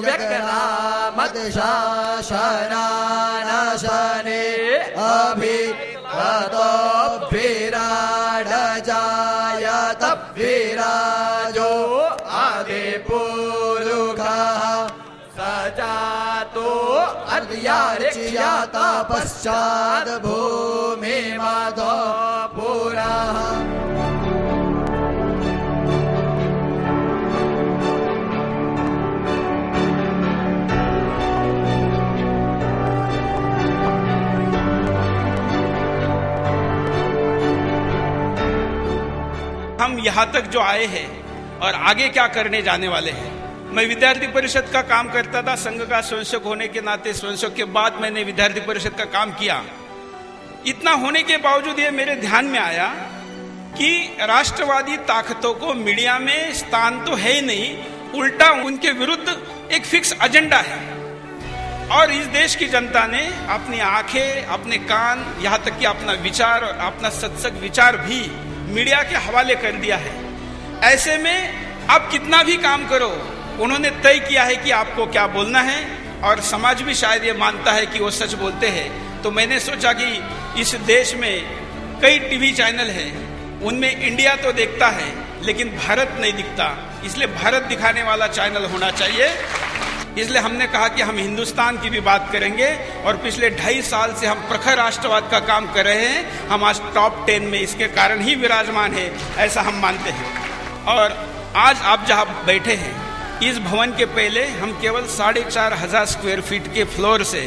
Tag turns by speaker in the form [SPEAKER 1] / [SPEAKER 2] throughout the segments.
[SPEAKER 1] व्यग्रामद शासनानशने अभिरतो विराड जायत विराजो आदिपुरुषः सजातो अर्यार्च्यात पश्चात् भूमिमतो पुरः।
[SPEAKER 2] हम यहाँ तक जो आए हैं और आगे क्या करने जाने वाले हैं। मैं विद्यार्थी परिषद का काम करता था, संघ का स्वयंसेवक होने के नाते स्वयंसेवक के बाद मैंने विद्यार्थी परिषद का काम किया। इतना होने के बावजूद ये मेरे ध्यान में आया कि राष्ट्रवादी ताकतों को मीडिया में स्थान तो है ही नहीं, उल्टा उनके विरुद्ध एक फिक्स एजेंडा है। और इस देश की जनता ने अपनी आंखें, अपने कान, यहाँ तक कि अपना विचार और अपना सत्संग विचार भी मीडिया के हवाले कर दिया है। ऐसे में आप कितना भी काम करो, उन्होंने तय किया है कि आपको क्या बोलना है, और समाज भी शायद ये मानता है कि वो सच बोलते हैं। तो मैंने सोचा कि इस देश में कई टीवी चैनल हैं, उनमें इंडिया तो देखता है लेकिन भारत नहीं दिखता, इसलिए भारत दिखाने वाला चैनल होना चाहिए। इसलिए हमने कहा कि हम हिंदुस्तान की भी बात करेंगे, और पिछले 2.5 साल से हम प्रखर राष्ट्रवाद का काम कर रहे हैं। हम आज टॉप 10 में इसके कारण ही विराजमान है, ऐसा हम मानते हैं। और आज आप जहां बैठे हैं, इस भवन के पहले हम केवल 4,500 स्क्वायर फीट के फ्लोर से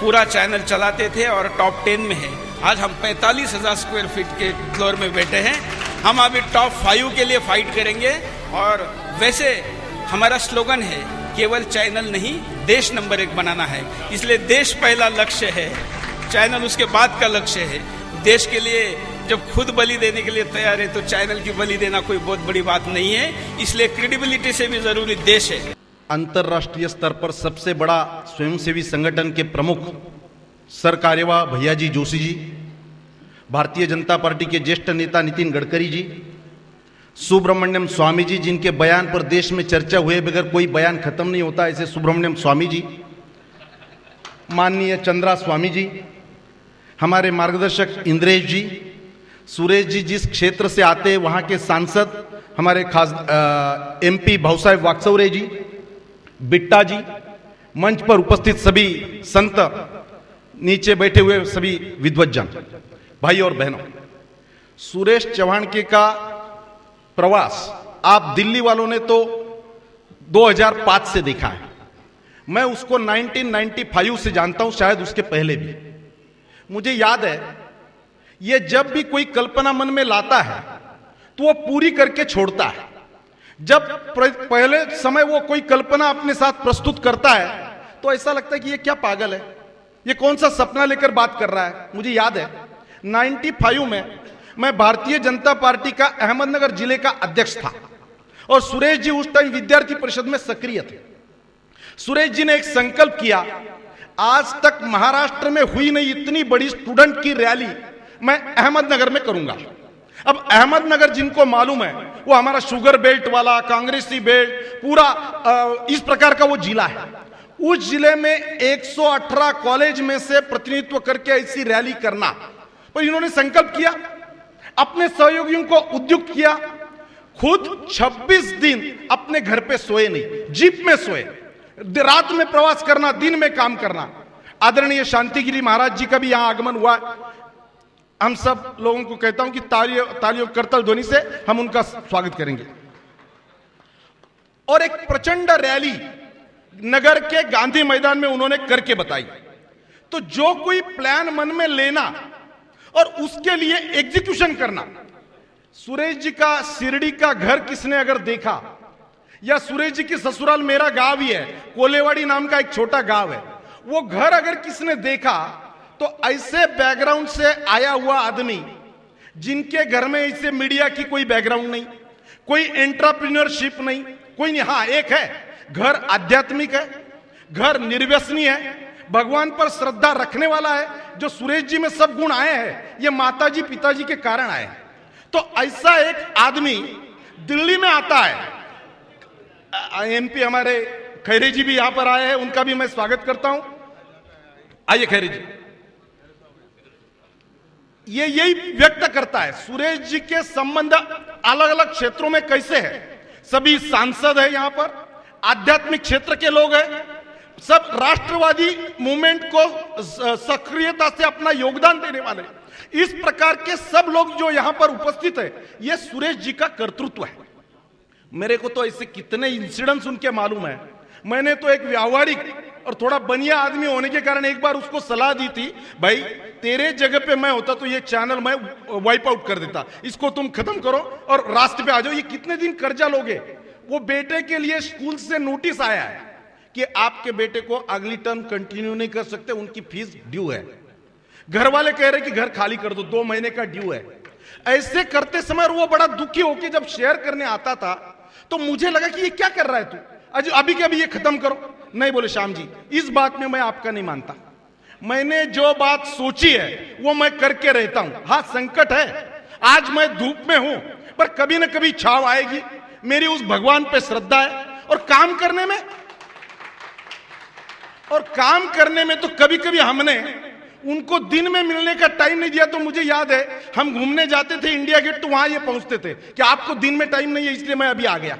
[SPEAKER 2] पूरा चैनल चलाते थे और टॉप 10 में है। आज हम 45,000 स्क्वायर फीट के फ्लोर में बैठे हैं। हम अभी टॉप 5 के लिए फाइट करेंगे। और वैसे हमारा स्लोगन है, केवल चैनल नहीं, देश नंबर 1 बनाना है। इसलिए देश पहला लक्ष्य है, चैनल उसके बाद का लक्ष्य है। देश के लिए जब खुद बलि देने के लिए तैयार है तो चैनल की बलि देना कोई बहुत बड़ी बात नहीं है। इसलिए क्रेडिबिलिटी से भी जरूरी देश है।
[SPEAKER 3] अंतर्राष्ट्रीय स्तर पर सबसे बड़ा स्वयंसेवी संगठन के प्रमुख सर कार्यवाह भैया जी जोशी जी, भारतीय जनता पार्टी के ज्येष्ठ नेता नितिन गडकरी जी, सुब्रमण्यम स्वामी जी, जिनके बयान पर देश में चर्चा हुए बगैर कोई बयान खत्म नहीं होता, ऐसे सुब्रमण्यम स्वामी जी, माननीय चंद्रा स्वामी जी, हमारे मार्गदर्शक इंद्रेश जी, सुरेश जी जिस क्षेत्र से आते हैं वहाँ के सांसद हमारे खास MP भाऊसाहेब वाकचौरे जी, बिट्टा जी, मंच पर उपस्थित सभी संत, नीचे बैठे हुए सभी विद्वज्जन भाई और बहनों, सुरेश चौहान के का प्रवास आप दिल्ली वालों ने तो 2005 से देखा है। मैं उसको 1995 से जानता हूं, शायद उसके पहले भी। मुझे याद है, ये जब भी कोई कल्पना मन में लाता है तो वो पूरी करके छोड़ता है। जब पहले समय वो कोई कल्पना अपने साथ प्रस्तुत करता है तो ऐसा लगता है कि ये क्या पागल है, ये कौन सा सपना लेकर बात कर रहा है। मुझे याद है 95 में मैं भारतीय जनता पार्टी का अहमदनगर जिले का अध्यक्ष था और सुरेश जी उस टाइम विद्यार्थी परिषद में सक्रिय थे। सुरेश जी ने एक संकल्प किया, आज तक महाराष्ट्र में हुई नहीं इतनी बड़ी स्टूडेंट की रैली मैं अहमदनगर में करूंगा। अब अहमदनगर जिनको मालूम है वो हमारा शुगर बेल्ट वाला, कांग्रेसी बेल्ट, पूरा इस प्रकार का वो जिला है। उस जिले में 118 कॉलेज में से प्रतिनिधित्व करके ऐसी रैली करना, पर इन्होंने संकल्प किया, अपने सहयोगियों को उद्युक्त किया, खुद 26 दिन अपने घर पे सोए नहीं, जीप में सोए, रात में प्रवास करना, दिन में काम करना। आदरणीय शांतिगिरी महाराज जी का भी यहां आगमन हुआ। हम सब लोगों को कहता हूं कि तालियों करतल ध्वनि से हम उनका स्वागत करेंगे। और एक प्रचंड रैली नगर के गांधी मैदान में उन्होंने करके बताई। तो जो कोई प्लान मन में लेना और उसके लिए एग्जीक्यूशन करना, सुरेश जी का शिरडी का घर किसने अगर देखा, या सुरेश जी की ससुराल मेरा गांव ही है, कोलेवाड़ी नाम का एक छोटा गांव है, वो घर अगर किसने देखा तो ऐसे बैकग्राउंड से आया हुआ आदमी, जिनके घर में इसे मीडिया की कोई बैकग्राउंड नहीं, कोई एंटरप्रेन्योरशिप नहीं, कोई नहीं। हाँ, एक है, घर आध्यात्मिक है, घर निर्व्यसनी है, भगवान पर श्रद्धा रखने वाला है। जो सुरेश जी में सब गुण आए हैं ये माताजी पिताजी के कारण आए हैं। तो ऐसा एक आदमी दिल्ली में आता है, MP हमारे खैरे जी भी यहां पर आए हैं, उनका भी मैं स्वागत करता हूं। आइए खैरे जी। ये यही व्यक्त करता है सुरेश जी के संबंध अलग अलग क्षेत्रों में कैसे है। सभी सांसद है यहां पर, आध्यात्मिक क्षेत्र के लोग हैं, सब राष्ट्रवादी मूवमेंट को सक्रियता से अपना योगदान देने वाले, इस प्रकार के सब लोग जो यहां पर उपस्थित है, ये सुरेश जी का कर्तृत्व है। मेरे को तो ऐसे कितने इंसिडेंट्स उनके मालूम है। मैंने तो एक व्यावहारिक और थोड़ा बनिया आदमी होने के कारण एक बार उसको सलाह दी थी, भाई तेरे जगह पे मैं होता तो ये चैनल मैं वाइप आउट कर देता, इसको तुम खत्म करो और रास्ते पे आ जाओ। ये कितने दिन कर्जा लोगे? वो बेटे के लिए स्कूल से नोटिस आया है कि आपके बेटे को अगली टर्म कंटिन्यू नहीं कर सकते, उनकी फीस ड्यू है। घर वाले कह रहे कि घर खाली कर दो, 2 महीने का ड्यू है। ऐसे करते समय वो बड़ा दुखी होकर जब शेयर करने आता था तो मुझे लगा कि ये क्या कर रहा है तू, अभी के अभी ये खत्म करो। नहीं, बोले श्याम जी इस बात में मैं आपका नहीं मानता, मैंने जो बात सोची है वो मैं करके रहता हूं। हाँ संकट है, आज मैं धूप में हूं, पर कभी ना कभी छाव आएगी। मेरी उस भगवान पे श्रद्धा है और काम करने में तो कभी कभी हमने उनको दिन में मिलने का टाइम नहीं दिया। तो मुझे याद है हम घूमने जाते थे इंडिया गेट, तो वहां ये पहुंचते थे कि आपको दिन में टाइम नहीं है इसलिए मैं अभी आ गया।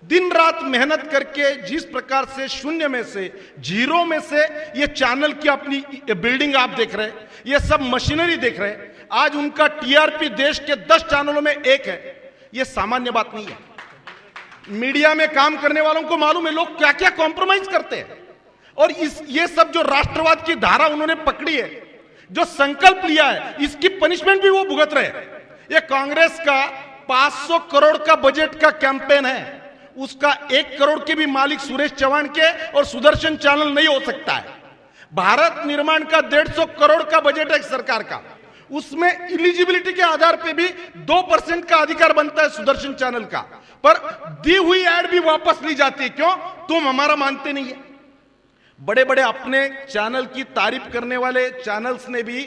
[SPEAKER 3] दिन रात मेहनत करके जिस प्रकार से शून्य में से, जीरो में से ये चैनल की अपनी बिल्डिंग आप देख रहे हैं, ये सब मशीनरी देख रहे हैं, आज उनका टीआरपी देश के 10 चैनलों में एक है, ये सामान्य बात नहीं है। मीडिया में काम करने वालों को मालूम है लोग क्या क्या कॉम्प्रोमाइज करते हैं। और ये सब जो राष्ट्रवाद की धारा उन्होंने पकड़ी है, जो संकल्प लिया है, इसकी पनिशमेंट भी वो भुगत रहे हैं। ये कांग्रेस का 500 करोड़ का बजट का कैंपेन है, उसका 1 करोड़ के भी मालिक सुरेश चौहान के और सुदर्शन चैनल नहीं हो सकता है। भारत निर्माण का 150 करोड़ का बजट है सरकार का, उसमें एलिजिबिलिटी के आधार पे भी 2% का अधिकार बनता है सुदर्शन चैनल का, पर दी हुई एड भी वापस ली जाती है। क्यों? तुम हमारा मानते नहीं है। बड़े बड़े अपने चैनल की तारीफ करने वाले चैनल्स ने भी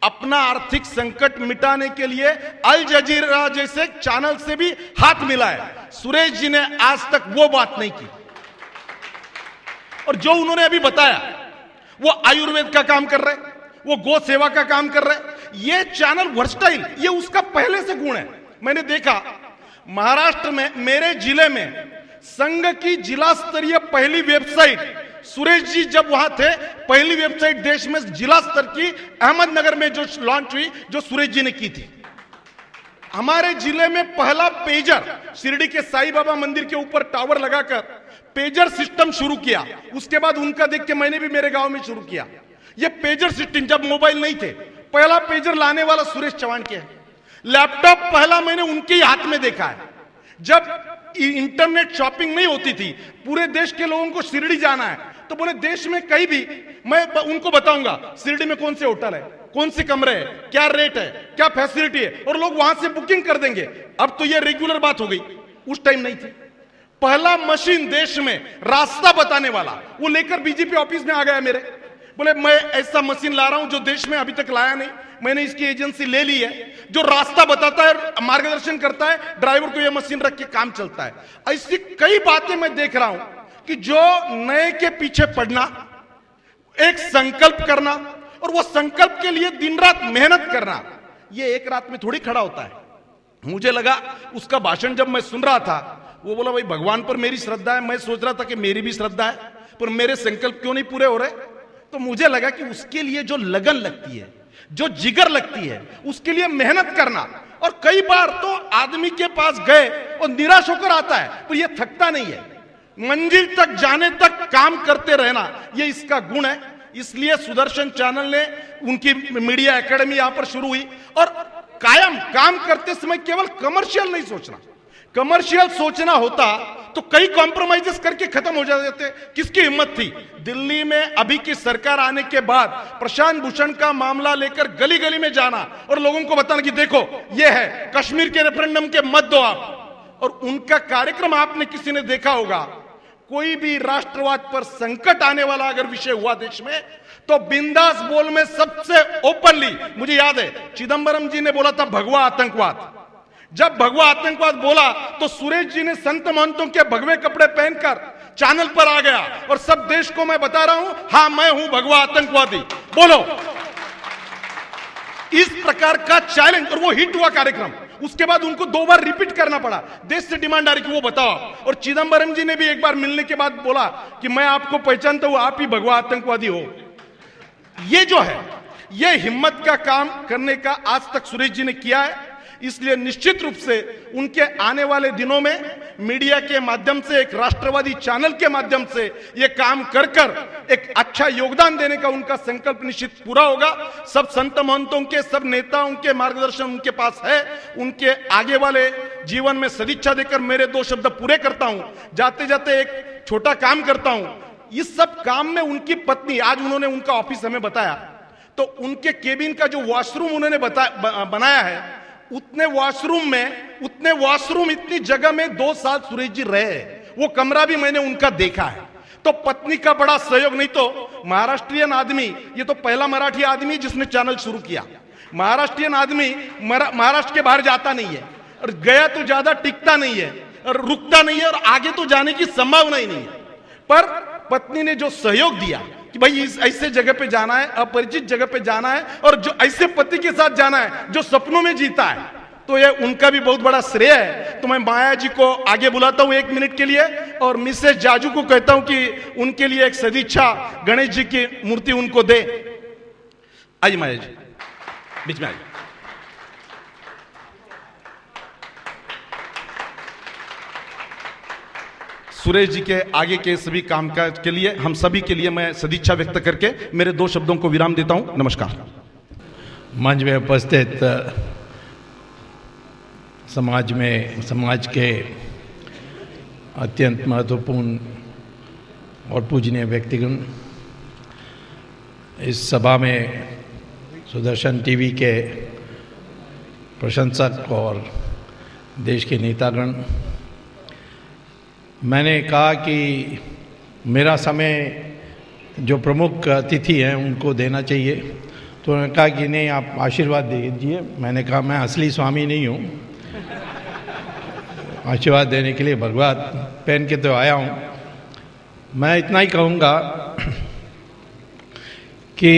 [SPEAKER 3] अपना आर्थिक संकट मिटाने के लिए अल जजीरा जैसे चैनल से भी हाथ मिलाया। सुरेश जी ने आज तक वो बात नहीं की। और जो उन्होंने अभी बताया, वो आयुर्वेद का काम कर रहे, वो गौ सेवा का काम कर रहे। ये चैनल वर्सटाइल, ये उसका पहले से गुण है। मैंने देखा महाराष्ट्र में, मेरे जिले में संघ की जिला स्तरीय पहली वेबसाइट, सुरेश जी जब वहां थे, पहली वेबसाइट देश में जिला स्तर की अहमदनगर में जो लॉन्च हुई, जो सुरेश जी ने की थी। हमारे जिले में पहला पेजर, शिरडी के साईं बाबा मंदिर के ऊपर टावर लगाकर पेजर सिस्टम शुरू किया। उसके बाद उनका देख के मैंने भी मेरे गांव में शुरू किया। ये पेजर सिस्टम, जब मोबाइल नहीं थे, पहला पेजर लाने वाला सुरेश चौहान के है। लैपटॉप पहला मैंने उनके ही हाथ में देखा है। जब इंटरनेट शॉपिंग नहीं होती थी, पूरे देश के लोगों को शिरडी जाना है, तो बोले देश में कहीं भी मैं उनको बताऊंगा शिरडी में कौन से होटल है, कौन से कमरे है, क्या रेट है, क्या फैसिलिटी है, और लोग वहां से बुकिंग कर देंगे। अब तो ये रेगुलर बात हो गई, उस टाइम नहीं थी। पहला मशीन देश में रास्ता बताने वाला, वो लेकर बीजेपी ऑफिस में आ गया मेरे, बोले मैं ऐसा मशीन ला रहा हूं जो देश में अभी तक लाया नहीं, मैंने इसकी एजेंसी ले ली है, जो रास्ता बताता है, मार्गदर्शन करता है, ड्राइवर को यह मशीन रख के काम चलता है। ऐसी कई बातें मैं देख रहा हूं कि जो नए के पीछे पड़ना, एक संकल्प करना और वो संकल्प के लिए दिन रात मेहनत करना, ये एक रात में थोड़ी खड़ा होता है। मुझे लगा उसका भाषण जब मैं सुन रहा था, वो बोला भाई भगवान पर मेरी श्रद्धा है, मैं सोच रहा था कि मेरी भी श्रद्धा है, पर मेरे संकल्प क्यों नहीं पूरे हो रहे। तो मुझे लगा कि उसके लिए जो लगन लगती है, जो जिगर लगती है, उसके लिए मेहनत करना। और कई बार तो आदमी के पास गए और निराश होकर आता है, पर यह थकता नहीं है, मंजिल तक जाने तक काम करते रहना, यह इसका गुण है। इसलिए सुदर्शन चैनल ने, उनकी मीडिया एकेडमी यहां पर शुरू हुई, और कायम काम करते समय केवल कमर्शियल नहीं सोचना। कमर्शियल सोचना होता तो कई कॉम्प्रोमाइजेस करके खत्म हो जाते। किसकी हिम्मत थी? दिल्ली में अभी की सरकार आने के बाद प्रशांत भूषण का मामला लेकर गली गली में जाना और लोगों को बताना कि देखो ये है कश्मीर के रेफरेंडम के मत दो आप। और उनका कार्यक्रम आपने किसी ने देखा होगा, कोई भी राष्ट्रवाद पर संकट आने वाला अगर विषय हुआ देश में, तो बिंदास बोल में सबसे ओपनली, मुझे याद है चिदंबरम जी ने बोला था भगवा आतंकवाद। जब भगवा आतंकवाद बोला तो सुरेश जी ने संत महंतों के भगवे कपड़े पहनकर चैनल पर आ गया और सब देश को मैं बता रहा हूं, हां मैं हूं भगवा आतंकवादी, बोलो। इस प्रकार का चैलेंज, और वो हिट हुआ कार्यक्रम। उसके बाद उनको 2 बार रिपीट करना पड़ा, देश से डिमांड आ रही कि वो बताओ। और चिदंबरम जी ने भी एक बार मिलने के बाद बोला कि मैं आपको पहचानता हूं, आप ही भगवा आतंकवादी हो। ये जो है, ये हिम्मत का काम करने का आज तक सुरेश जी ने किया है। इसलिए निश्चित रूप से उनके आने वाले दिनों में मीडिया के माध्यम से, एक राष्ट्रवादी चैनल के माध्यम से ये काम कर एक अच्छा योगदान देने का उनका संकल्प निश्चित पूरा होगा। सब संत महंतों के, सब नेताओं के मार्गदर्शन उनके पास है। उनके आगे वाले जीवन में सदिच्छा देकर मेरे 2 शब्द पूरे करता हूं। जाते जाते एक छोटा काम करता हूं। इस सब काम में उनकी पत्नी, आज उन्होंने उनका ऑफिस हमें बताया, तो उनके केबिन का जो वॉशरूम उन्होंने बनाया है, उतने वॉशरूम इतनी जगह में 2 साल सुरेश जी रहे। वो कमरा भी मैंने उनका देखा है। तो पत्नी का बड़ा सहयोग, नहीं तो महाराष्ट्रियन आदमी, ये तो पहला मराठी आदमी जिसने चैनल शुरू किया। महाराष्ट्रियन आदमी महाराष्ट्र के बाहर जाता नहीं है, और गया तो ज्यादा टिकता नहीं है, और रुकता नहीं है, और आगे तो जाने की संभावना ही नहीं है। पर पत्नी ने जो सहयोग दिया कि भाई इस ऐसे जगह पे जाना है, अपरिचित जगह पे जाना है, और जो ऐसे पति के साथ जाना है जो सपनों में जीता है, तो ये उनका भी बहुत बड़ा श्रेय है। तो मैं माया जी को आगे बुलाता हूं 1 मिनट के लिए, और मिसेस जाजू को कहता हूं कि उनके लिए एक सदिच्छा गणेश जी की मूर्ति उनको दे। आइए माया जी, बीच में आइए। सुरेश जी के आगे के सभी कामकाज के लिए, हम सभी के लिए मैं सदिच्छा व्यक्त करके मेरे 2 शब्दों को विराम देता हूं। नमस्कार।
[SPEAKER 4] मंच में उपस्थित समाज के अत्यंत महत्वपूर्ण और पूजनीय व्यक्तिगण, इस सभा में सुदर्शन टीवी के प्रशंसक और देश के नेतागण, मैंने कहा कि मेरा समय जो प्रमुख अतिथि हैं उनको देना चाहिए, तो उन्होंने कहा कि नहीं आप आशीर्वाद दीजिए। मैंने कहा मैं असली स्वामी नहीं हूँ, आशीर्वाद देने के लिए भगवा पहन के तो आया हूँ। मैं इतना ही कहूँगा कि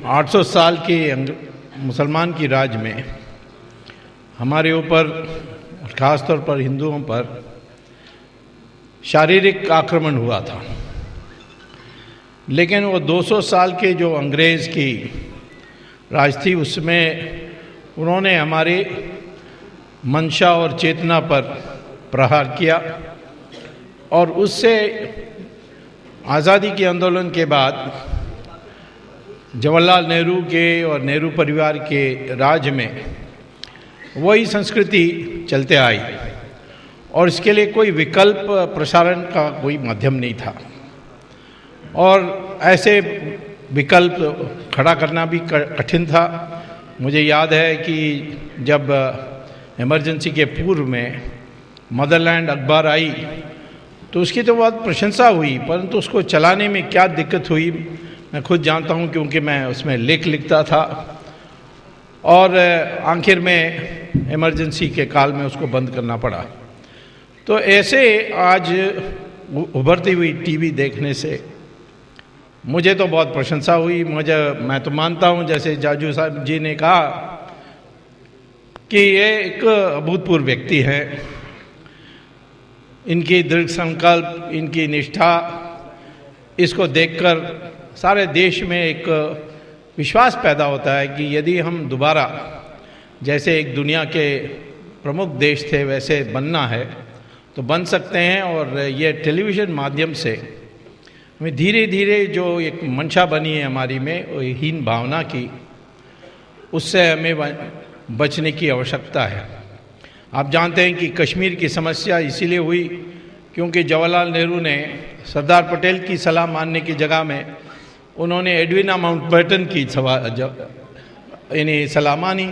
[SPEAKER 4] 800 साल के मुसलमान की राज में हमारे ऊपर, खास तौर पर हिंदुओं पर शारीरिक आक्रमण हुआ था, लेकिन वो 200 साल के जो अंग्रेज़ की राज थी, उसमें उन्होंने हमारे मंशा और चेतना पर प्रहार किया, और उससे आज़ादी के आंदोलन के बाद जवाहरलाल नेहरू के और नेहरू परिवार के राज में वही संस्कृति चलते आई, और इसके लिए कोई विकल्प प्रसारण का कोई माध्यम नहीं था, और ऐसे विकल्प खड़ा करना भी कठिन था। मुझे याद है कि जब इमरजेंसी के पूर्व में मदरलैंड अखबार आई तो उसकी तो बहुत प्रशंसा हुई, परंतु उसको चलाने में क्या दिक्कत हुई मैं खुद जानता हूँ, क्योंकि मैं उसमें लेख लिखता था, और आखिर में इमरजेंसी के काल में उसको बंद करना पड़ा। तो ऐसे आज उभरती हुई टीवी देखने से मुझे तो बहुत प्रशंसा हुई। मैं तो मानता हूँ, जैसे जाजू साहब जी ने कहा, कि ये एक अभूतपूर्व व्यक्ति हैं। इनकी दृढ़ संकल्प, इनकी निष्ठा, इसको देखकर सारे देश में एक विश्वास पैदा होता है कि यदि हम दोबारा जैसे एक दुनिया के प्रमुख देश थे वैसे बनना है तो बन सकते हैं। और ये टेलीविज़न माध्यम से हमें धीरे धीरे जो एक मंशा बनी है हमारी में, वो हीन भावना की, उससे हमें बचने की आवश्यकता है। आप जानते हैं कि कश्मीर की समस्या इसीलिए हुई क्योंकि जवाहरलाल नेहरू ने सरदार पटेल की सलाह मानने की जगह में उन्होंने एडविना माउंटबेटन की सलाह मानी।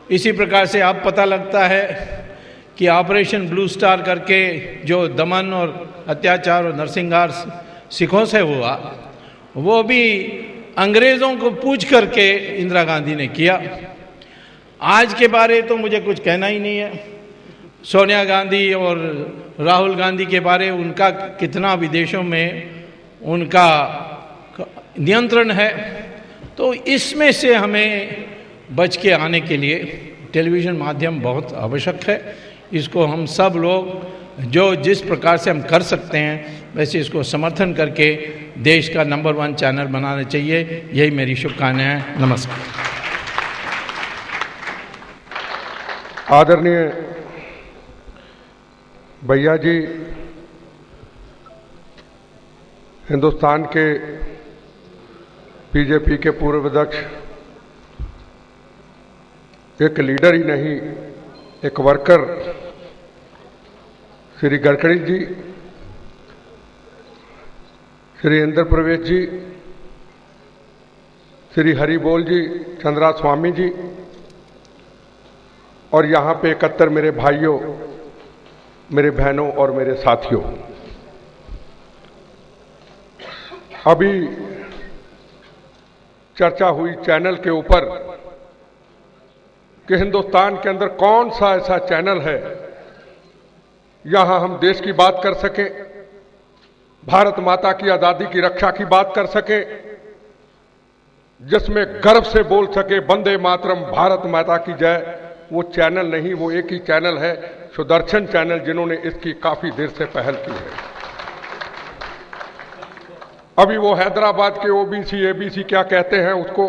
[SPEAKER 4] इसी प्रकार से अब पता लगता है कि ऑपरेशन ब्लू स्टार करके जो दमन और अत्याचार और नरसंहार सिखों से हुआ, वो भी अंग्रेज़ों को पूछ करके इंदिरा गांधी ने किया। आज के बारे तो मुझे कुछ कहना ही नहीं है। सोनिया गांधी और राहुल गांधी के बारे उनका कितना विदेशों में उनका नियंत्रण है। तो इसमें से हमें बच के आने के लिए टेलीविज़न माध्यम बहुत आवश्यक है। इसको हम सब लोग जो जिस प्रकार से हम कर सकते हैं वैसे इसको समर्थन करके देश का नंबर 1 चैनल बनाना चाहिए। यही मेरी शुभकामनाएं। नमस्कार।
[SPEAKER 5] आदरणीय भैया जी, हिंदुस्तान के बीजेपी के पूर्व अध्यक्ष, एक लीडर ही नहीं एक वर्कर श्री गडकरी जी, श्री इंद्र प्रवेश जी, श्री हरिबोल जी, चंद्रा स्वामी जी और यहाँ पे 71 मेरे भाइयों, मेरे बहनों और मेरे साथियों, अभी चर्चा हुई चैनल के ऊपर कि हिंदुस्तान के अंदर कौन सा ऐसा चैनल है यहां हम देश की बात कर सकें, भारत माता की आजादी की रक्षा की बात कर सकें, जिसमें गर्व से बोल सके वंदे मातरम, भारत माता की जय। वो चैनल नहीं, वो एक ही चैनल है, सुदर्शन चैनल, जिन्होंने इसकी काफी देर से पहल की है। अभी वो हैदराबाद के ओबीसी एबीसी क्या कहते हैं उसको,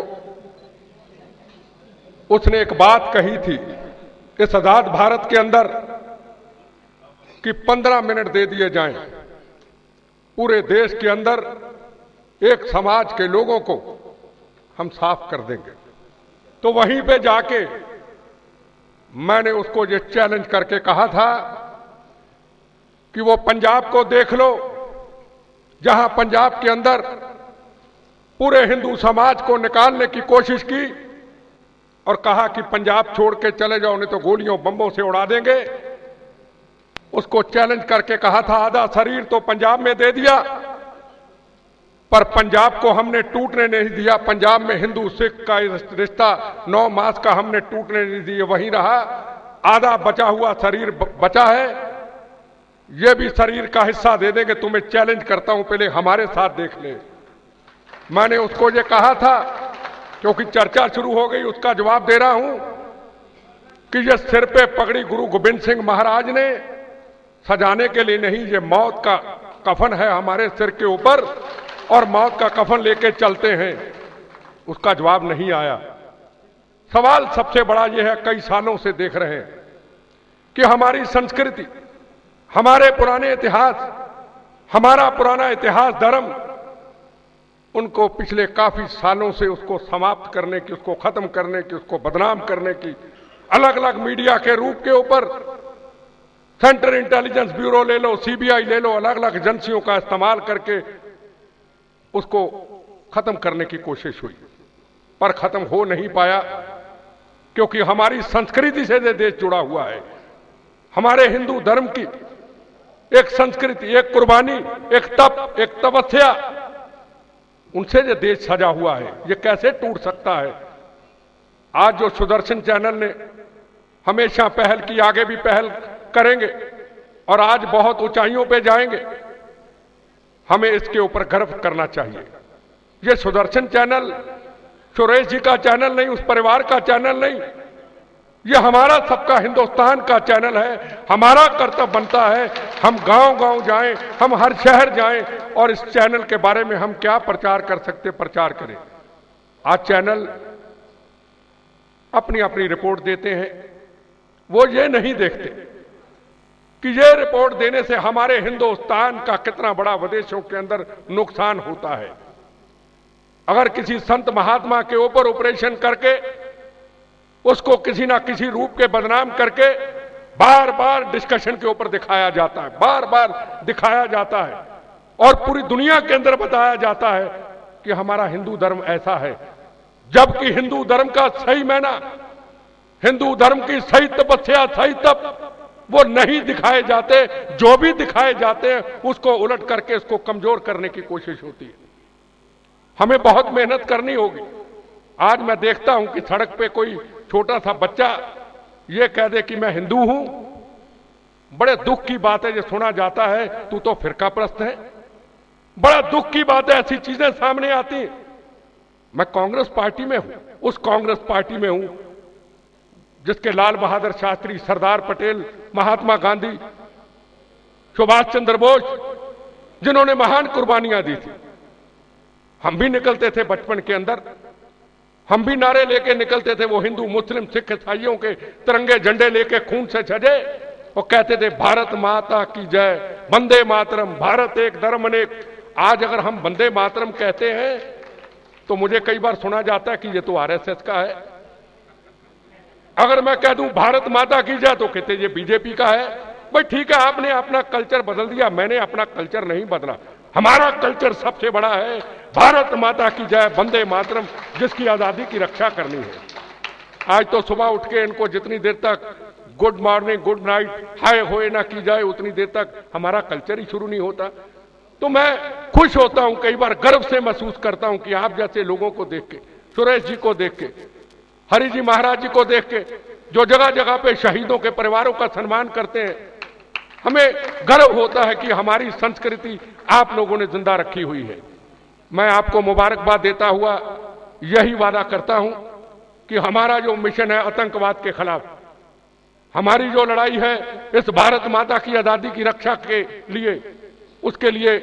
[SPEAKER 5] उसने एक बात कही थी इस आजाद भारत के अंदर कि 15 मिनट दे दिए जाएं, पूरे देश के अंदर एक समाज के लोगों को हम साफ कर देंगे। तो वहीं पे जाके मैंने उसको ये चैलेंज करके कहा था कि वो पंजाब को देख लो, जहां पंजाब के अंदर पूरे हिंदू समाज को निकालने की कोशिश की और कहा कि पंजाब छोड़ के चले जाओ नहीं तो गोलियों बम्बों से उड़ा देंगे। उसको चैलेंज करके कहा था आधा शरीर तो पंजाब में दे दिया, पर पंजाब को हमने टूटने नहीं दिया। पंजाब में हिंदू सिख का रिश्ता 9 मास का हमने टूटने नहीं दिया, वहीं रहा। आधा बचा हुआ शरीर बचा है, ये भी शरीर का हिस्सा दे देंगे। तुम्हें चैलेंज करता हूं, पहले हमारे साथ देख ले। मैंने उसको ये कहा था, क्योंकि चर्चा शुरू हो गई, उसका जवाब दे रहा हूं कि ये सिर पे पगड़ी गुरु गोविंद सिंह महाराज ने सजाने के लिए नहीं, ये मौत का कफन है हमारे सिर के ऊपर और मौत का कफन लेके चलते हैं। उसका जवाब नहीं आया। सवाल सबसे बड़ा यह है, कई सालों से देख रहे हैं कि हमारी संस्कृति, हमारे पुराने इतिहास, हमारा पुराना इतिहास धर्म, उनको पिछले काफी सालों से उसको समाप्त करने की, उसको खत्म करने की, उसको बदनाम करने की अलग अलग मीडिया के रूप के ऊपर, सेंट्रल इंटेलिजेंस ब्यूरो ले लो, सीबीआई ले लो, अलग अलग एजेंसियों का इस्तेमाल करके उसको खत्म करने की कोशिश हुई, पर खत्म हो नहीं पाया, क्योंकि हमारी संस्कृति से देश जुड़ा हुआ है। हमारे हिंदू धर्म की एक संस्कृति, एक कुर्बानी, एक तप, एक तपस्या, उनसे जो देश सजा हुआ है, ये कैसे टूट सकता है। आज जो सुदर्शन चैनल ने हमेशा पहल की, आगे भी पहल करेंगे और आज बहुत ऊंचाइयों पे जाएंगे, हमें इसके ऊपर गर्व करना चाहिए। ये सुदर्शन चैनल सुरेश जी का चैनल नहीं, उस परिवार का चैनल नहीं, ये हमारा सबका हिंदुस्तान का चैनल है। हमारा कर्तव्य बनता है हम गांव-गांव जाएं, हम हर शहर जाएं और इस चैनल के बारे में हम क्या प्रचार कर सकते प्रचार करें। आज चैनल अपनी अपनी रिपोर्ट देते हैं, वो ये नहीं देखते कि ये रिपोर्ट देने से हमारे हिंदुस्तान का कितना बड़ा विदेशों के अंदर नुकसान होता है। अगर किसी संत महात्मा के ऊपर ऑपरेशन करके उसको किसी ना किसी रूप के बदनाम करके बार बार डिस्कशन के ऊपर दिखाया जाता है, बार बार दिखाया जाता है और पूरी दुनिया के अंदर बताया जाता है कि हमारा हिंदू धर्म ऐसा है, जबकि हिंदू धर्म का सही मायना, हिंदू धर्म की सही तपस्या, सही तप वो नहीं दिखाए जाते। जो भी दिखाए जाते हैं उसको उलट करके उसको कमजोर करने की कोशिश होती है। हमें बहुत मेहनत करनी होगी। आज मैं देखता हूं कि सड़क पे कोई छोटा सा बच्चा ये कह दे कि मैं हिंदू हूं, बड़े दुख की बात है, जो सुना जाता है तू तो फिरकाप्रस्त है। बड़ा दुख की बात है, ऐसी चीजें सामने आती हैं। मैं कांग्रेस पार्टी में हूं, उस कांग्रेस पार्टी में हूं जिसके लाल बहादुर शास्त्री, सरदार पटेल, महात्मा गांधी, सुभाष चंद्र बोस, जिन्होंने महान कुर्बानियां दी थी। हम भी निकलते थे बचपन के अंदर, हम भी नारे लेके निकलते थे, वो हिंदू मुस्लिम सिख ईसाइयों के तिरंगे झंडे लेके खून से सजे, वो कहते थे भारत माता की जय, वंदे मातरम, भारत एक धर्म अनेक। आज अगर हम वंदे मातरम कहते हैं तो मुझे कई बार सुना जाता है कि ये तो आरएसएस का है। अगर मैं कह दूं भारत माता की जय तो कहते ये बीजेपी का है। भाई ठीक है, आपने अपना कल्चर बदल दिया, मैंने अपना कल्चर नहीं बदला। हमारा कल्चर सबसे बड़ा है, भारत माता की जय, वंदे मातरम, जिसकी आजादी की रक्षा करनी है। आज तो सुबह उठ के इनको जितनी देर तक गुड मॉर्निंग, गुड नाइट, हाय होए ना की जाए, उतनी देर तक हमारा कल्चर ही शुरू नहीं होता। तो मैं खुश होता हूं, कई बार गर्व से महसूस करता हूं कि आप जैसे लोगों को देख के, सुरेश जी को देख के, हरि जी महाराज जी को देख के, जो जगह जगह पे शहीदों के परिवारों का सम्मान करते हैं, हमें गर्व होता है कि हमारी संस्कृति आप लोगों ने जिंदा रखी हुई है। मैं आपको मुबारकबाद देता हुआ यही वादा करता हूं कि हमारा जो मिशन है आतंकवाद के खिलाफ, हमारी जो लड़ाई है इस भारत माता की आजादी की रक्षा के लिए, उसके लिए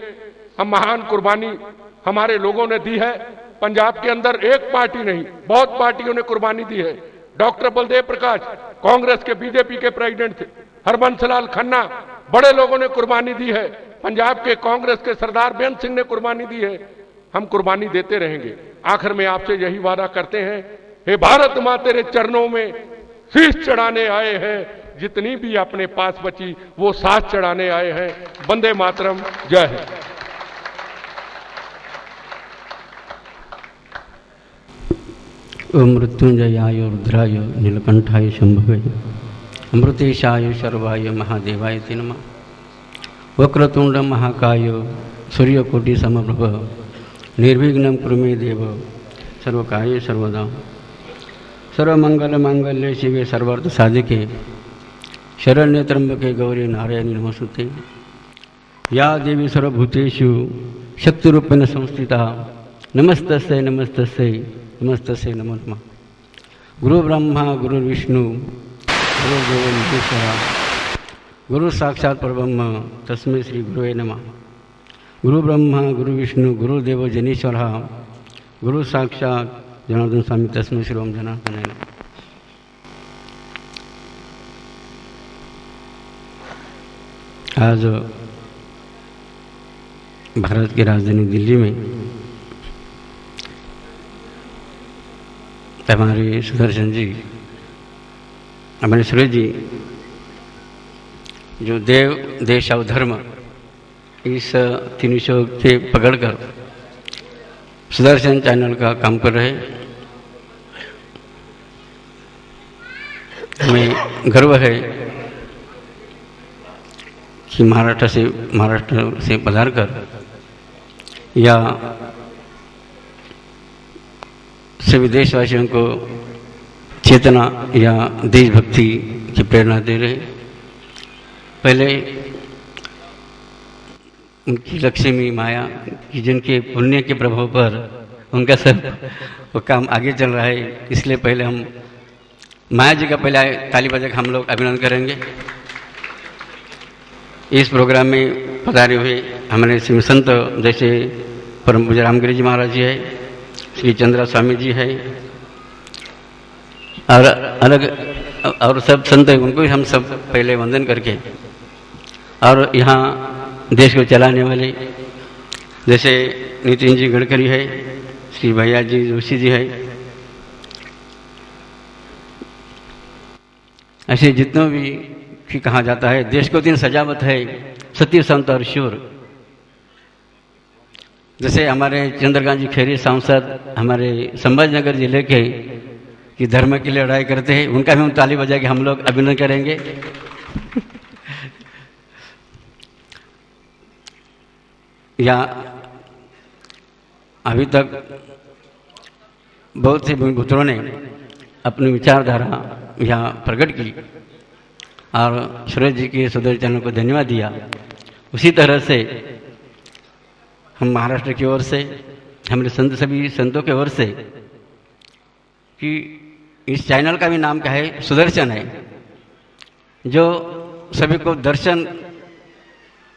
[SPEAKER 5] हम महान कुर्बानी हमारे लोगों ने दी है। पंजाब के अंदर एक पार्टी नहीं, बहुत पार्टियों ने कुर्बानी दी है। डॉक्टर बलदेव प्रकाश कांग्रेस के, बीजेपी के प्रेसिडेंट थे, हरबंस लाल खन्ना, बड़े लोगों ने कुर्बानी दी है। पंजाब के कांग्रेस के सरदार बेअंत सिंह ने कुर्बानी दी है। हम कुर्बानी देते रहेंगे। आखिर में आपसे यही वादा करते हैं, हे भारत मां तेरे चरणों में शीश चढ़ाने आए हैं, जितनी भी अपने पास बची वो साथ चढ़ाने आए हैं। वंदे मातरम, जय हिंद।
[SPEAKER 6] ओम मृत्युंजयाय रुद्राय नीलकंठाय शंभवे अमृतेशाय शर्वाय महादेवाय ते नमः। वक्रतुंड महाकाय सूर्यकोटि समप्रभ निर्विघ्नं कुरु मे देव सर्वकार्ये सर्वदा। सर्वमंगल मांगल्ये शिवे सर्वार्थ साधिके शरण्ये त्र्यंबके गौरी नारायणी नमोस्तुते। या देवी सर्वभूतेषु शक्तिरूपेण संस्थिता नमस्तस्यै नमस्तस्यै नमस्तस्यै नमो नमः। गुरु ब्रह्मा गुरु विष्णु गुरुदेव महेश्वरा गुरु साक्षात् परब्रह्म तस्मै श्री गुरुवे नमः। गुरु ब्रह्मा गुरु विष्णु गुरुदेव जनीश्वरा गुरु साक्षात् जनार्दन स्वामी तस्मै श्री ओम जनार्दनाय नमः। आज भारत की राजधानी दिल्ली में हमारे सुदर्शन जी, हमारे सुरेश जी, जो देव देश और धर्म इस तीन विषयों से पकड़कर सुदर्शन चैनल का काम कर रहे, हमें गर्व है कि महाराष्ट्र से पधार कर या सभी देशवासियों को चेतना या देशभक्ति की प्रेरणा दे रहे। पहले उनकी लक्ष्मी माया कि जिनके पुण्य के प्रभाव पर उनका सब वो काम आगे चल रहा है, इसलिए पहले हम माया जी का पहले ताली बजाकर हम लोग अभिनंदन करेंगे। इस प्रोग्राम में पधारे हुए हमारे श्री संत जैसे परम पूज्य रामगिरी जी महाराज जी है, श्री चंद्रा स्वामी जी है और अलग और सब संत है, उनको भी हम सब पहले वंदन करके, और यहाँ देश को चलाने वाले जैसे नितिन जी गडकरी है, श्री भैया जी जोशी जी है, ऐसे जितनों भी कहा जाता है देश को तीन सजावट है, सत्य संत और शूर। जैसे हमारे चंद्रकांत जी खैरी सांसद हमारे संभाजीनगर जिले के कि धर्म के लिए लड़ाई करते हैं, उनका भी हम ताली बजा के हम लोग अभिनंदन करेंगे। या अभी तक बहुत से भूमिपुत्रों ने अपनी विचारधारा यहाँ प्रकट की, और सूरज जी के सुधर चैनल को धन्यवाद दिया। उसी तरह से हम महाराष्ट्र की ओर से, हमारे सभी संतों की ओर से, कि इस चैनल का भी नाम क्या है, सुदर्शन है, जो सभी को दर्शन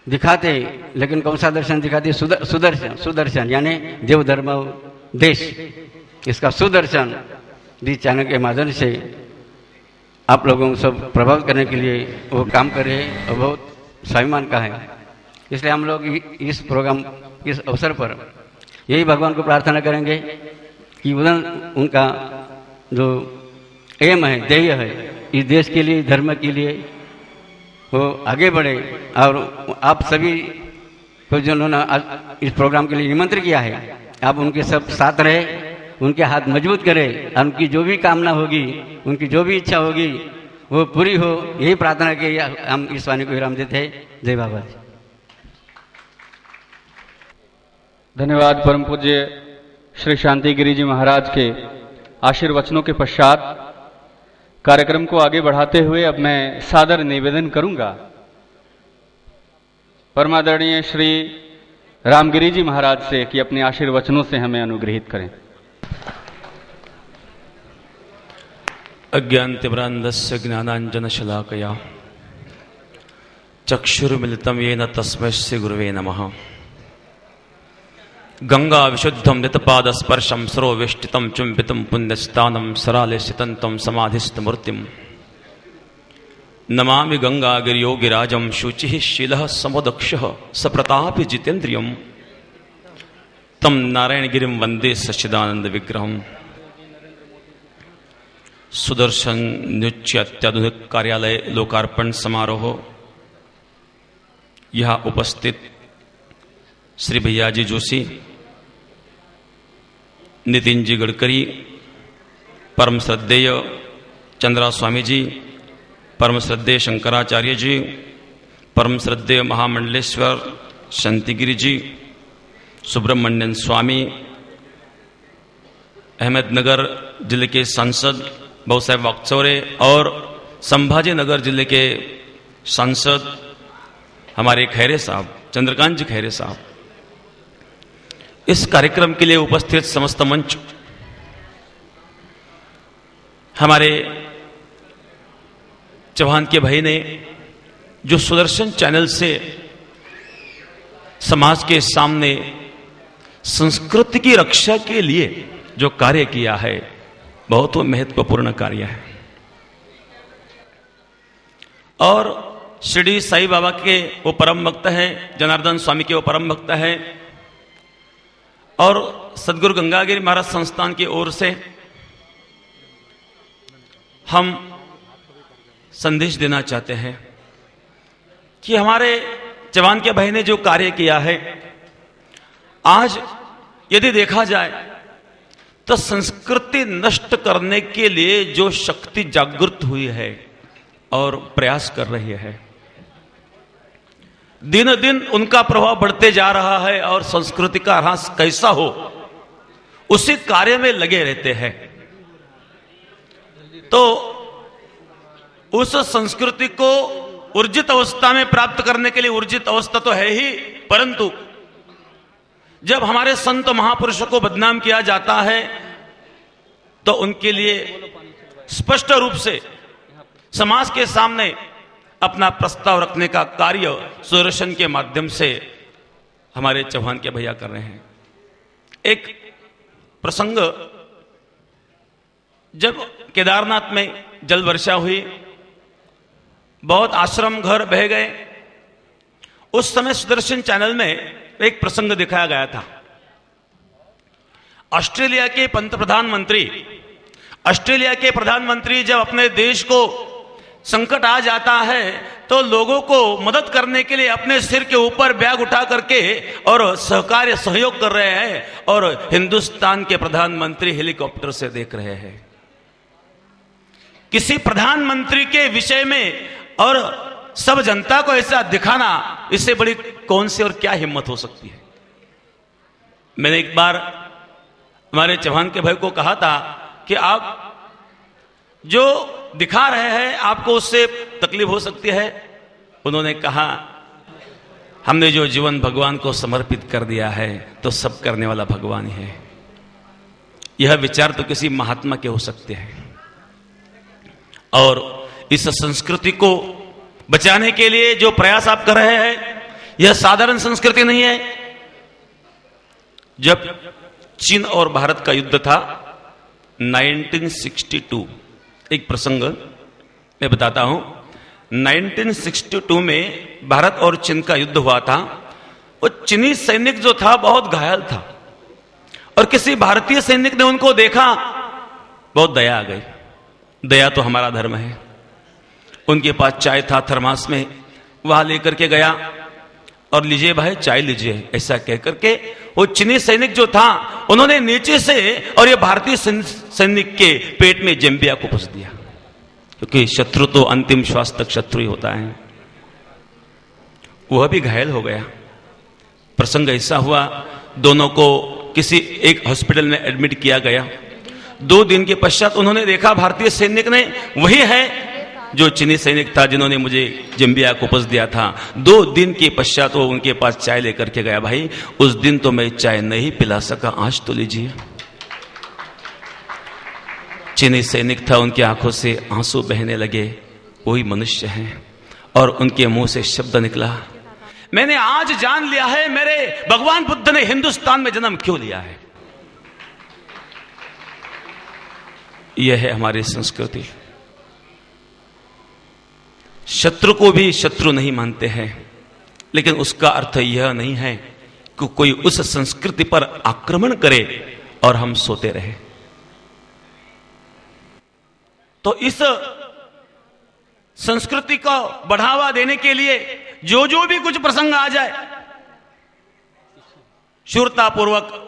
[SPEAKER 6] दिखाते, लेकिन कौन सा दर्शन दिखाते? सुदर्शन। सुदर्शन यानी देव धर्म देश, इसका सुदर्शन भी चैनल के माध्यम से आप लोगों को सब प्रभावित करने के लिए वो काम कर रहे हैं और बहुत स्वाभिमान का है। इसलिए हम लोग इस प्रोग्राम, इस अवसर पर यही भगवान को प्रार्थना करेंगे कि उनका जो एम है, ध्येय है, इस देश के लिए, धर्म के लिए वो आगे बढ़े। और आप सभी को जिन्होंने इस प्रोग्राम के लिए निमंत्रण किया है, आप उनके सब साथ रहे, उनके हाथ मजबूत करें, उनकी जो भी कामना होगी, उनकी जो भी इच्छा होगी वो पूरी हो, यही प्रार्थना के हम इस वाणी को विराम देते हैं। जय बाबा।
[SPEAKER 7] धन्यवाद परम पूज्य श्री शांतिगिरी जी महाराज के आशीर्वचनों के पश्चात कार्यक्रम को आगे बढ़ाते हुए अब मैं सादर निवेदन करूंगा परमादरणीय श्री रामगिरी जी महाराज से कि अपने आशीर्वचनों से हमें अनुग्रहित करें।
[SPEAKER 8] अज्ञानतिमिरान्धस्य ज्ञानाञ्जनशलाकया चक्षुर्मिलितं येन तस्मै श्री गुरुवे नमः। गंगा विशुद्धं नितपादस्पर्शं सरोवेष्टितं चुम्बितं पुण्यस्तानं सराले सितन्तं समाधिस्थमूर्तिं नमामि गंगागिरियोगिराजं शुचिः शीलः समोदक्षः सप्रतापि जितेन्द्रियं तं नारायणगिरिं वन्दे सच्चिदानन्दविग्रहम्। सुदर्शन न्युच्य अत्याधुनिक कार्यालय लोकार्पण समारोह। यहाँ उपस्थित श्री भैयाजी जोशी, नितिन जी गडकरी, परम श्रद्धेय चंद्रा स्वामी जी, परम श्रद्धेय शंकराचार्य जी, परम श्रद्धेय महामंडलेश्वर शांतिगिरी जी, सुब्रमण्यन स्वामी, अहमदनगर जिले के सांसद भाऊसाहेब वाकचौरे और संभाजी नगर जिले के सांसद हमारे खैरे साहब, चंद्रकांत जी खैरे साहब, इस कार्यक्रम के लिए उपस्थित समस्त मंच, हमारे चौहान के भाई ने जो सुदर्शन चैनल से समाज के सामने संस्कृति की रक्षा के लिए जो कार्य किया है, बहुत महत्वपूर्ण कार्य है। और शिरडी साईं बाबा के वो परम भक्त हैं, जनार्दन स्वामी के वो परम भक्त हैं, और सदगुरु गंगागिरी महाराज संस्थान की ओर से हम संदेश देना चाहते हैं कि हमारे जवान के भाई ने जो कार्य किया है, आज यदि देखा जाए तो संस्कृति नष्ट करने के लिए जो शक्ति जागृत हुई है और प्रयास कर रही है, दिन दिन उनका प्रभाव बढ़ते जा रहा है और संस्कृति का ह्रास कैसा हो उसी कार्य में लगे रहते हैं। तो उस संस्कृति को ऊर्जित अवस्था में प्राप्त करने के लिए, ऊर्जित अवस्था तो है ही, परंतु जब हमारे संत महापुरुषों को बदनाम किया जाता है तो उनके लिए स्पष्ट रूप से समाज के सामने अपना प्रस्ताव रखने का कार्य सुदर्शन के माध्यम से हमारे चौहान के भैया कर रहे हैं। एक प्रसंग, जब केदारनाथ में जल वर्षा हुई, बहुत आश्रम घर बह गए, उस समय सुदर्शन चैनल में एक प्रसंग दिखाया गया था। ऑस्ट्रेलिया के प्रधानमंत्री जब अपने देश को संकट आ जाता है तो लोगों को मदद करने के लिए अपने सिर के ऊपर बैग उठा करके और सहकार्य सहयोग कर रहे हैं, और हिंदुस्तान के प्रधानमंत्री हेलीकॉप्टर से देख रहे हैं। किसी प्रधानमंत्री के विषय में और सब जनता को ऐसा दिखाना, इससे बड़ी कौन सी और क्या हिम्मत हो सकती है। मैंने एक बार हमारे चौहान के भाई को कहा था कि आप जो दिखा रहे हैं, आपको उससे तकलीफ हो सकती है। उन्होंने कहा हमने जो जीवन भगवान को समर्पित कर दिया है तो सब करने वाला भगवान ही है। यह विचार तो किसी महात्मा के हो सकते हैं। और इस संस्कृति को बचाने के लिए जो प्रयास आप कर रहे हैं, यह साधारण संस्कृति नहीं है। जब चीन और भारत का युद्ध था 1962, एक प्रसंग मैं बताता हूं। 1962 में भारत और चीन का युद्ध हुआ था। वो चीनी सैनिक जो था बहुत घायल था और किसी भारतीय सैनिक ने उनको देखा, बहुत दया आ गई। दया तो हमारा धर्म है। उनके पास चाय था थर्मास में, वहां लेकर के गया और लीजिए भाई चाय लीजिए, ऐसा कहकर के वो चीनी सैनिक जो था उन्होंने नीचे से और ये भारतीय सैनिक के पेट में जंबिया को घुस दिया, क्योंकि शत्रु तो अंतिम श्वास तक शत्रु ही होता है। वह भी घायल हो गया। प्रसंग ऐसा हुआ, दोनों को किसी एक हॉस्पिटल में एडमिट किया गया। 2 दिन के पश्चात उन्होंने देखा भारतीय सैनिक ने, वही है जो चीनी सैनिक था जिन्होंने मुझे जंबिया को पस दिया था। 2 दिन के पश्चात वो उनके पास चाय लेकर के गया। भाई उस दिन तो मैं चाय नहीं पिला सका, आज तो लीजिए। चीनी सैनिक था, उनकी आंखों से आंसू बहने लगे। वही मनुष्य हैं और उनके मुंह से शब्द निकला, मैंने आज जान लिया है मेरे भगवान बुद्ध ने हिंदुस्तान में जन्म क्यों लिया है। यह है हमारी संस्कृति। शत्रु को भी शत्रु नहीं मानते हैं, लेकिन उसका अर्थ यह नहीं है कि कोई उस संस्कृति पर आक्रमण करे और हम सोते रहे। तो इस संस्कृति को बढ़ावा देने के लिए जो भी कुछ प्रसंग आ जाए, शूरतापूर्वक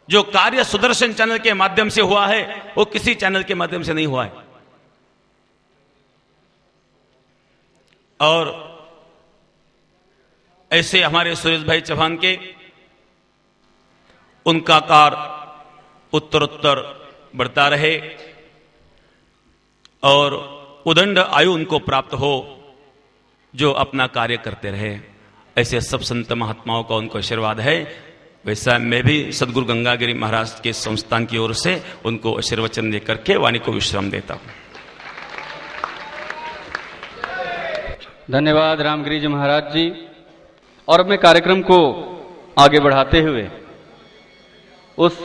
[SPEAKER 8] जो कार्य सुदर्शन चैनल के माध्यम से हुआ है वो किसी चैनल के माध्यम से नहीं हुआ है। और ऐसे हमारे सुरेश भाई चौहान के उनका कार्य उत्तरोत्तर बढ़ता रहे और उदंड आयु उनको प्राप्त हो, जो अपना कार्य करते रहे। ऐसे सब संत महात्माओं का उनको आशीर्वाद है। वैसा मैं भी सदगुरु गंगागिरी महाराज के संस्थान की ओर से उनको आशीर्वचन देकर के वाणी को विश्राम देता हूं।
[SPEAKER 7] धन्यवाद रामगिरी जी महाराज जी। और अब मैं कार्यक्रम को आगे बढ़ाते हुए उस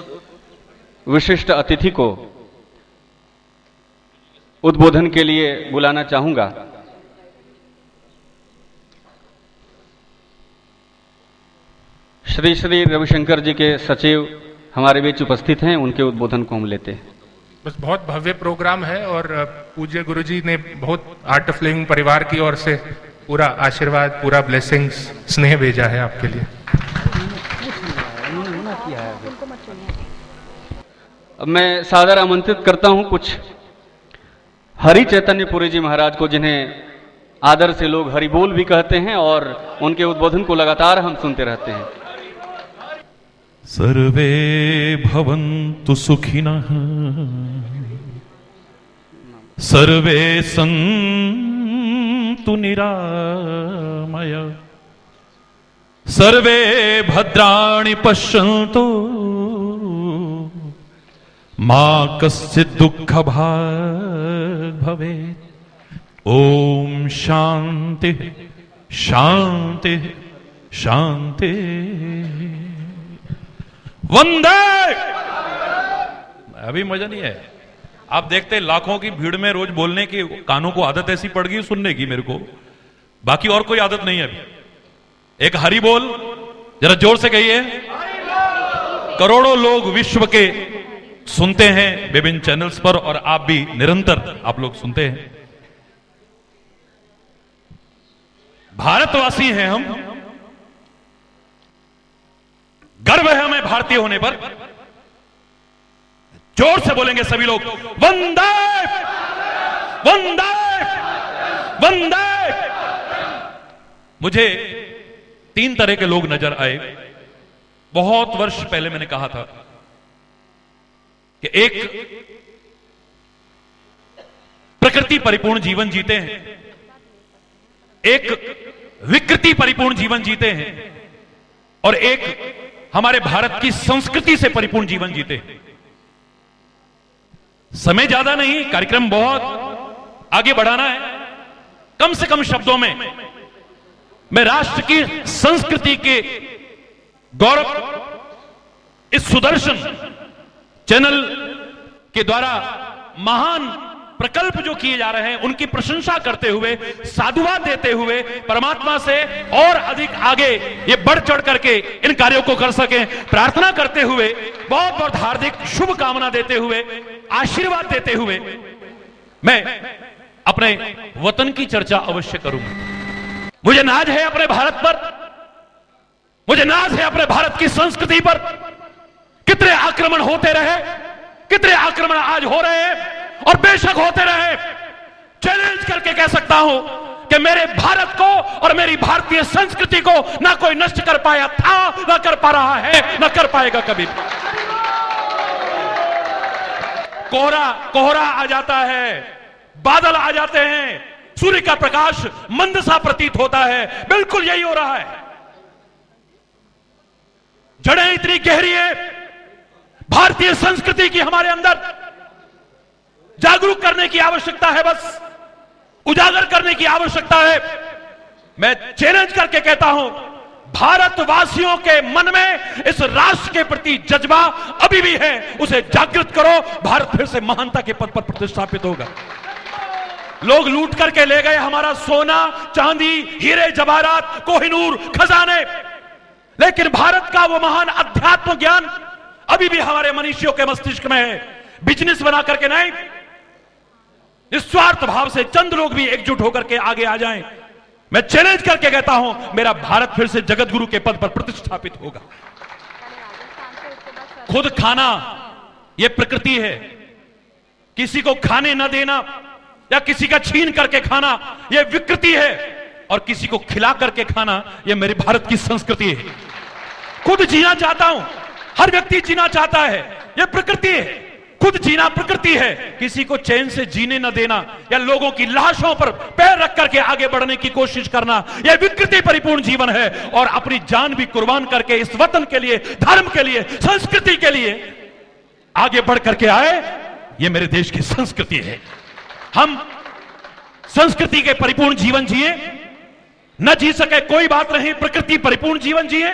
[SPEAKER 7] विशिष्ट अतिथि को उद्बोधन के लिए बुलाना चाहूंगा। श्री श्री रविशंकर जी के सचिव हमारे बीच उपस्थित हैं, उनके उद्बोधन को हम लेते हैं।
[SPEAKER 9] बस बहुत भव्य प्रोग्राम है और पूज्य गुरुजी ने बहुत आर्ट ऑफ लिविंग परिवार की ओर से पूरा आशीर्वाद, पूरा ब्लेसिंग्स, स्नेह भेजा है आपके लिए।
[SPEAKER 7] अब मैं सादर आमंत्रित करता हूं कुछ हरि चैतन्यपुरी जी महाराज को, जिन्हें आदर से लोग हरिबोल भी कहते हैं, और उनके उद्बोधन को लगातार हम सुनते रहते हैं।
[SPEAKER 10] सर्वे भवन्तु सुखिनः, सर्वे सन्तु निरामय, सर्वे भद्राणि पश्यन्तु, मा कश्चित् दुःखभाग् भवेत्। ओम शांति शांति शांति। वंदे। अभी मजा नहीं है। आप देखते हैं लाखों की भीड़ में रोज बोलने की कानों को आदत ऐसी पड़ गई सुनने की, मेरे को बाकी और कोई आदत नहीं है। अभी एक हरि बोल जरा जोर से कहिए। करोड़ों लोग विश्व के सुनते हैं विभिन्न चैनल्स पर, और आप भी निरंतर आप लोग सुनते हैं। भारतवासी हैं हम, गर्व है हमें भारतीय होने पर। जोर से बोलेंगे सभी लोग, वंदे वंदे वंदे। मुझे 3 तरह के लोग नजर आए। बहुत वर्ष पहले मैंने कहा था कि एक प्रकृति परिपूर्ण जीवन जीते हैं, एक विकृति परिपूर्ण जीवन जीते हैं और एक हमारे भारत की संस्कृति से परिपूर्ण जीवन जीते हैं। समय ज्यादा नहीं, कार्यक्रम बहुत आगे बढ़ाना है। कम से कम शब्दों में मैं राष्ट्र की संस्कृति के गौरव इस सुदर्शन चैनल के द्वारा महान प्रकल्प जो किए जा रहे हैं उनकी प्रशंसा करते हुए, साधुवाद देते हुए, परमात्मा से और अधिक आगे ये बढ़ चढ़ करके इन कार्यों को कर सकें प्रार्थना करते हुए, बहुत बहुत हार्दिक शुभ कामना देते हुए, आशीर्वाद देते हुए मैं अपने वतन की चर्चा अवश्य करूंगा। मुझे नाज है अपने भारत पर, मुझे नाज है अपने भारत की संस्कृति पर। कितने आक्रमण होते रहे, कितने आक्रमण आज हो रहे हैं और बेशक होते रहे, चैलेंज करके कह सकता हूं कि मेरे भारत को और मेरी भारतीय संस्कृति को ना कोई नष्ट कर पाया था, ना कर पा रहा है, ना कर पाएगा कभी भी। कोहरा आ जाता है, बादल आ जाते हैं, सूर्य का प्रकाश मंद सा प्रतीत होता है, बिल्कुल यही हो रहा है। जड़ें इतनी गहरी है भारतीय संस्कृति की, हमारे अंदर जागरूक करने की आवश्यकता है, बस उजागर करने की आवश्यकता है। मैं चैलेंज करके कहता हूं, भारतवासियों के मन में इस राष्ट्र के प्रति जज्बा अभी भी है, उसे जागृत करो, भारत फिर से महानता के पद पर प्रतिष्ठापित होगा। लोग लूट करके ले गए हमारा सोना, चांदी, हीरे जवाहरात, कोहिनूर, खजाने, लेकिन भारत का वो महान अध्यात्म ज्ञान अभी भी हमारे मनुष्यों के मस्तिष्क में है। बिजनेस बना करके नहीं, निस्वार्थ भाव से चंद लोग भी एकजुट होकर के आगे आ जाएं। मैं चैलेंज करके कहता हूं, मेरा भारत फिर से जगत गुरु के पद पर प्रतिष्ठापित होगा। खुद खाना यह प्रकृति है, किसी को खाने न देना या किसी का छीन करके खाना यह विकृति है, और किसी को खिला करके खाना यह मेरे भारत की संस्कृति है। खुद जीना चाहता हूं, हर व्यक्ति जीना चाहता है, यह प्रकृति है। खुद जीना प्रकृति है, किसी को चैन से जीने न देना या लोगों की लाशों पर पैर रख करके आगे बढ़ने की कोशिश करना, यह विकृति परिपूर्ण जीवन है। और अपनी जान भी कुर्बान करके इस वतन के लिए, धर्म के लिए, संस्कृति के लिए आगे बढ़ करके आए, यह मेरे देश की संस्कृति है। हम संस्कृति के परिपूर्ण जीवन जिए, न जी सके कोई बात नहीं, प्रकृति परिपूर्ण जीवन जिए,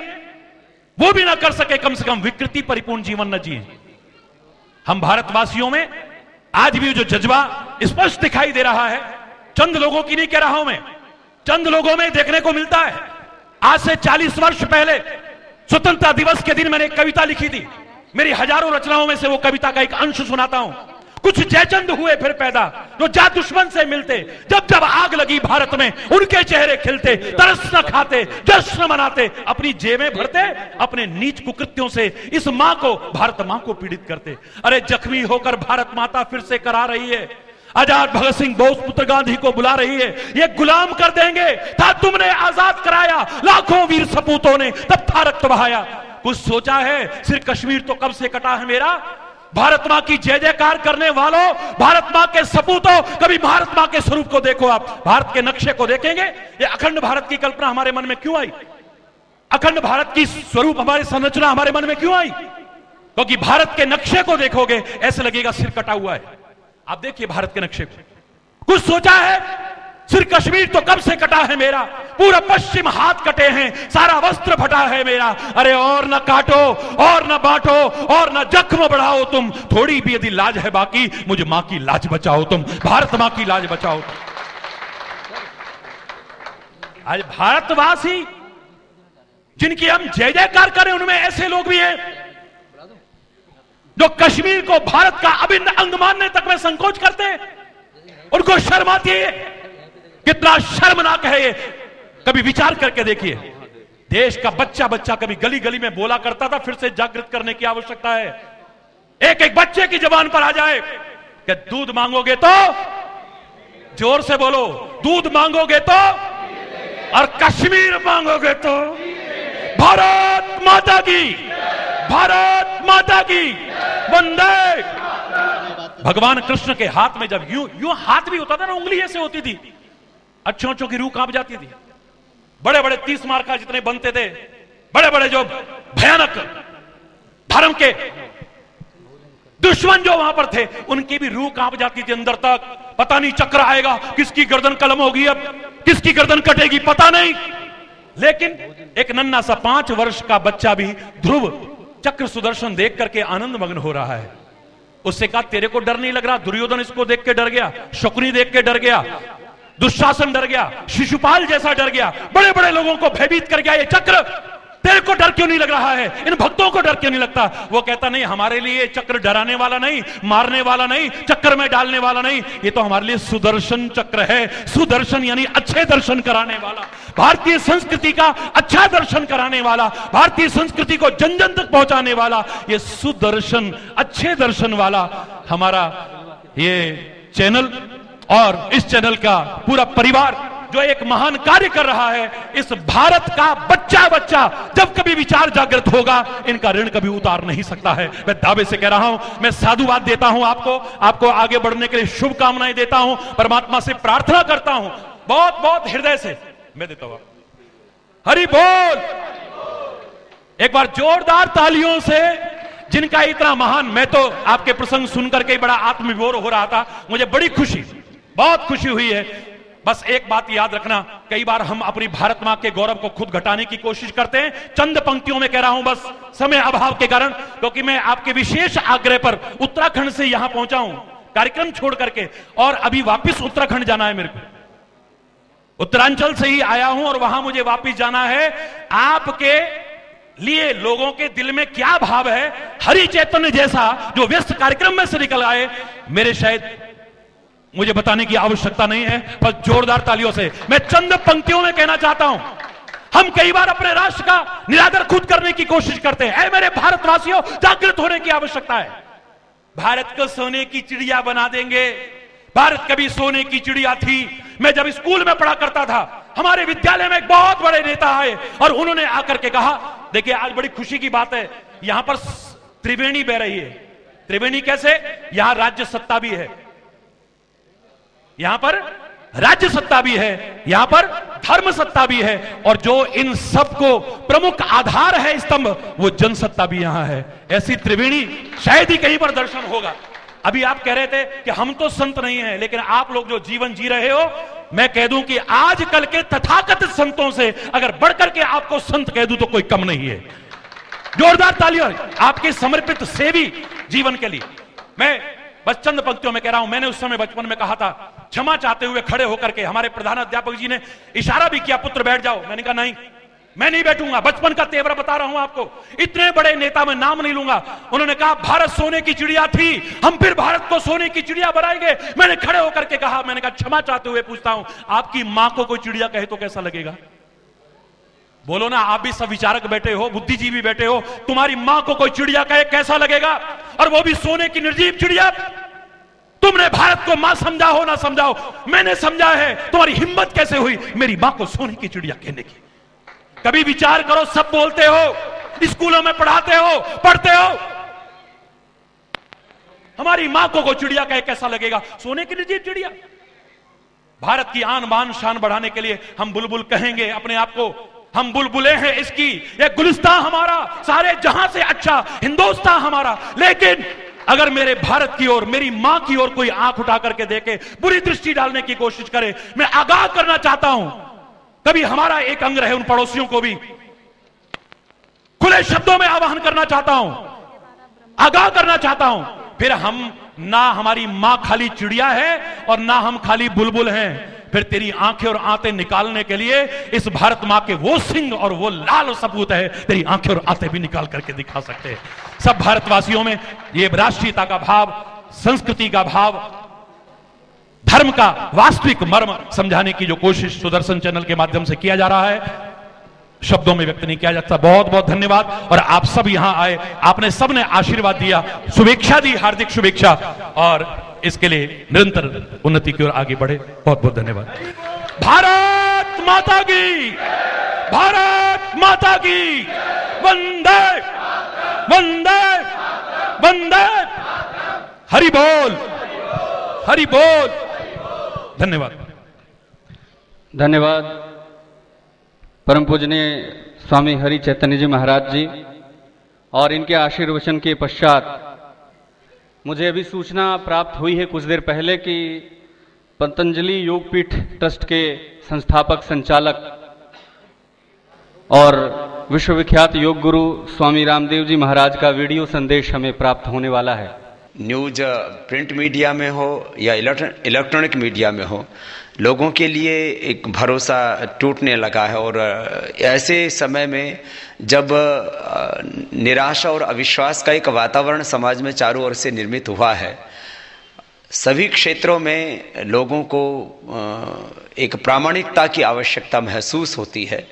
[SPEAKER 10] वो भी ना कर सके, कम से कम विकृति परिपूर्ण जीवन न जिए। हम भारतवासियों में आज भी जो जज्बा स्पष्ट दिखाई दे रहा है, चंद लोगों की नहीं कह रहा हूं मैं, चंद लोगों में देखने को मिलता है। आज से 40 वर्ष पहले स्वतंत्रता दिवस के दिन मैंने एक कविता लिखी थी। मेरी हजारों रचनाओं में से वो कविता का एक अंश सुनाता हूं। कुछ जयचंद हुए फिर पैदा, जो जा दुश्मन से मिलते, जब जब आग लगी भारत में उनके चेहरे खिलते, तरस न खाते, जश्न मनाते, अपनी जेबें भरते, अपने नीच कुकृत्यों से इस मां को, भारत मां को पीड़ित करते। अरे जख्मी होकर भारत माता फिर से करा रही है, आजाद भगत सिंह बोस पुत्र गांधी को बुला रही है, ये गुलाम कर देंगे, था तुमने आजाद कराया, लाखों वीर सपूतों ने तब था रक्त बहाया। कुछ सोचा है सिर कश्मीर तो कब से कटा है मेरा? भारत मां की जय जयकार करने वालों, भारत मां के सपूतों, कभी भारत मां के स्वरूप को देखो। आप भारत के नक्शे को देखेंगे, ये अखंड भारत की कल्पना हमारे मन में क्यों आई? अखंड भारत की स्वरूप, हमारी संरचना हमारे मन में क्यों आई? क्योंकि भारत के नक्शे को देखोगे ऐसे लगेगा सिर कटा हुआ है। आप देखिए भारत के नक्शे को, कुछ सोचा है? सिर कश्मीर तो कब से कटा है मेरा, पूरा पश्चिम हाथ कटे हैं, सारा वस्त्र फटा है मेरा। अरे और न काटो, और न बांटो, और न जख्म बढ़ाओ तुम, थोड़ी भी यदि लाज है बाकी, मुझे मां की लाज बचाओ तुम, भारत मां की लाज बचाओ तुम। आज भारतवासी जिनकी हम जय जयकार करें, उनमें ऐसे लोग भी हैं जो कश्मीर को भारत का अभिन्न अंग मानने तक में संकोच करते हैं, उनको शर्म आती है। कितना शर्मनाक है ये, कभी विचार करके देखिए। देश का बच्चा बच्चा कभी गली गली में बोला करता था, फिर से जागृत करने की आवश्यकता है। एक एक बच्चे की जबान पर आ जाए कि दूध मांगोगे तो, जोर से बोलो, दूध मांगोगे तो, और कश्मीर मांगोगे तो। भारत माता की, भारत माता की, वंदे भगवान कृष्ण के हाथ में जब यूं यूं हाथ भी होता था ना, उंगली ऐसे होती थी, अच्छों अच्छों की रूह कांप जाती थी। बड़े बड़े 30 मार्का जितने बनते थे, बड़े बड़े जो भयानक धर्म के दुश्मन जो वहां पर थे, उनकी भी रूह कांप जाती थी अंदर तक। पता नहीं चक्र आएगा, किसकी गर्दन कलम होगी, अब किसकी गर्दन कटेगी पता नहीं। लेकिन एक नन्हा सा 5 वर्ष का बच्चा भी ध्रुव चक्र सुदर्शन देख करके आनंद मग्न हो रहा है। उससे कहा तेरे को डर नहीं लग रहा? दुर्योधन इसको देख के डर गया, शकुनी देख के डर गया, दुशासन डर गया, शिशुपाल जैसा डर गया, बड़े बड़े लोगों को भयभीत कर गया ये चक्र। तेरे को डर क्यों नहीं लग रहा है? इन भक्तों को डर क्यों नहीं लगता? वो कहता नहीं, हमारे लिए चक्र डराने वाला नहीं, मारने वाला नहीं, चक्कर में डालने वाला नहीं, ये तो हमारे लिए सुदर्शन चक्र है। सुदर्शन यानी अच्छे दर्शन कराने वाला, भारतीय संस्कृति का अच्छा दर्शन कराने वाला, भारतीय संस्कृति को जन जन तक पहुंचाने वाला, ये सुदर्शन अच्छे दर्शन वाला हमारा ये चैनल और इस चैनल का पूरा परिवार जो एक महान कार्य कर रहा है। इस भारत का बच्चा बच्चा जब कभी विचार जागृत होगा, इनका ऋण कभी उतार नहीं सकता है। मैं दावे से कह रहा हूं, मैं साधुवाद देता हूं आपको आगे बढ़ने के लिए शुभकामनाएं देता हूं, परमात्मा से प्रार्थना करता हूं, बहुत बहुत हृदय से मैं देता हूं। हरि बोल। एक बार जोरदार तालियों से जिनका इतना महान, मैं तो आपके प्रसंग सुनकर के बड़ा आत्मविभोर हो रहा था, मुझे बड़ी खुशी, बहुत खुशी हुई है। बस एक बात याद रखना, कई बार हम अपनी भारत मां के गौरव को खुद घटाने की कोशिश करते हैं। चंद पंक्तियों में कह रहा हूं, बस समय अभाव के कारण, क्योंकि मैं आपके विशेष आग्रह पर उत्तराखंड से यहां पहुंचा हूं कार्यक्रम छोड़ करके, और अभी वापस उत्तराखंड जाना है मेरे को। उत्तरांचल से ही आया हूं और वहां मुझे वापस जाना है। आपके लिए लोगों के दिल में क्या भाव है, हरि चैतन्य जैसा जो व्यस्त कार्यक्रम में से निकल आए, मेरे शायद मुझे बताने की आवश्यकता नहीं है, पर जोरदार तालियों से मैं चंद पंक्तियों में कहना चाहता हूं। हम कई बार अपने राष्ट्र का निरादर खुद करने की कोशिश करते हैं। ऐ मेरे भारतवासियों, जागृत होने की आवश्यकता है। भारत को सोने की चिड़िया बना देंगे। भारत कभी सोने की चिड़िया थी। मैं जब स्कूल में पढ़ा करता था, हमारे विद्यालय में एक बहुत बड़े नेता आए और उन्होंने आकर के कहा, देखिए आज बड़ी खुशी की बात है, यहां पर त्रिवेणी बह रही है। त्रिवेणी कैसे? यहां राज्य सत्ता भी है, यहां पर राज्य सत्ता भी है, यहां पर धर्म सत्ता भी है, और जो इन सबको प्रमुख आधार है स्तंभ, वो जनसत्ता भी यहां है। ऐसी त्रिवेणी शायद ही कहीं पर दर्शन होगा। अभी आप कह रहे थे कि हम तो संत नहीं हैं, लेकिन आप लोग जो जीवन जी रहे हो, मैं कह दूं कि आजकल के तथाकथित संतों से अगर बढ़कर के आपको संत कह दूं तो कोई कम नहीं है। जोरदार तालियां आपके समर्पित सेवी जीवन के लिए। मैं बस चंद पंक्तियों में कह रहा हूं, मैंने उस समय बचपन में कहा था, क्षमा चाहते हुए खड़े होकर के हमारे प्रधान अध्यापक जी ने इशारा भी किया, पुत्र बैठ जाओ। मैंने कहा नहीं, मैं नहीं बैठूंगा। बचपन का तेवर बता रहा हूं आपको, इतने बड़े नेता में नाम नहीं लूंगा। उन्होंने कहा भारत सोने की चिड़िया थी, हम फिर भारत को सोने की चिड़िया बनाएंगे। मैंने खड़े होकर के कहा, मैंने कहा क्षमा चाहते हुए पूछता हूं, आपकी मां को कोई चिड़िया कहे तो कैसा लगेगा? बोलो ना, आप भी सब विचारक बैठे हो, बुद्धिजीवी बैठे हो, तुम्हारी मां को कोई चिड़िया कहे कैसा लगेगा? और वो भी सोने की निर्जीव चिड़िया। तुमने भारत को मां समझा हो ना समझाओ, मैंने समझा है। तुम्हारी हिम्मत कैसे हुई मेरी मां को सोने की चिड़िया कहने की? कभी विचार करो, सब बोलते हो, स्कूलों में पढ़ाते हो, पढ़ते हो, हमारी मां को कोई चिड़िया कहे कैसा लगेगा? सोने की निर्जीव चिड़िया। भारत की आन बान शान बढ़ाने के लिए हम बुलबुल कहेंगे अपने आप को, हम बुलबुले हैं इसकी, ये गुलिस्तान हमारा, सारे जहां से अच्छा हिंदुस्तान हमारा। लेकिन अगर मेरे भारत की ओर, मेरी मां की ओर कोई आंख उठा करके देखे, बुरी दृष्टि डालने की कोशिश करे, मैं आगाह करना चाहता हूं, कभी हमारा एक अंग रहे, उन पड़ोसियों को भी खुले शब्दों में आह्वान करना चाहता हूं, आगाह करना चाहता हूं। फिर हम ना, हमारी मां खाली चिड़िया है और ना हम खाली बुलबुल हैं। फिर तेरी आंखें और आंतें निकालने के लिए इस भारत मां के वो सिंह और वो लाल सपूत है, तेरी आंखें और आंतें भी निकाल करके दिखा सकते हैं। सब भारतवासियों में ये राष्ट्रीयता का भाव, संस्कृति का भाव, धर्म का वास्तविक मर्म समझाने की जो कोशिश सुदर्शन चैनल के माध्यम से किया जा रहा है, शब्दों में व्यक्त नहीं किया जाता। बहुत बहुत धन्यवाद। और आप सब यहां आए, आपने सबने आशीर्वाद दिया, शुभेच्छा दी, हार्दिक शुभेच्छा, और इसके लिए निरंतर उन्नति की ओर आगे बढ़े। बहुत बहुत धन्यवाद। भारत माता की, भारत माता की, वंदे वंदे वंदे, हरि बोल। हरि बोल। धन्यवाद।
[SPEAKER 7] धन्यवाद परम पूजनीय स्वामी हरि चैतन्य जी महाराज जी। और इनके आशीर्वचन के पश्चात मुझे अभी सूचना प्राप्त हुई है कुछ देर पहले कि पतंजलि योगपीठ ट्रस्ट के संस्थापक संचालक और विश्वविख्यात योग गुरु स्वामी रामदेव जी महाराज का वीडियो संदेश हमें प्राप्त होने वाला है।
[SPEAKER 11] न्यूज प्रिंट मीडिया में हो या इलेक्ट्रॉनिक मीडिया में हो, लोगों के लिए एक भरोसा टूटने लगा है। और ऐसे समय में जब निराशा और अविश्वास का एक वातावरण समाज में चारों ओर से निर्मित हुआ है, सभी क्षेत्रों में लोगों को एक प्रामाणिकता की आवश्यकता महसूस होती है।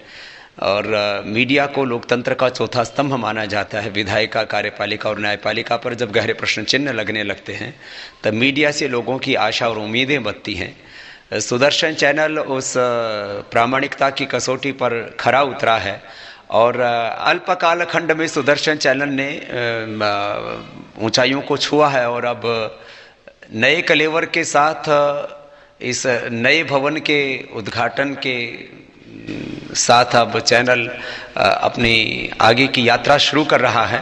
[SPEAKER 11] और मीडिया को लोकतंत्र का चौथा स्तंभ माना जाता है। विधायिका, कार्यपालिका और न्यायपालिका पर जब गहरे प्रश्न चिन्ह लगने लगते हैं तब मीडिया से लोगों की आशा और उम्मीदें बढ़ती हैं। सुदर्शन चैनल उस प्रामाणिकता की कसौटी पर खरा उतरा है और अल्पकाल खंड में सुदर्शन चैनल ने ऊंचाइयों को छुआ है। और अब नए कलेवर के साथ इस नए भवन के उद्घाटन के साथ अब चैनल अपनी आगे की यात्रा शुरू कर रहा है।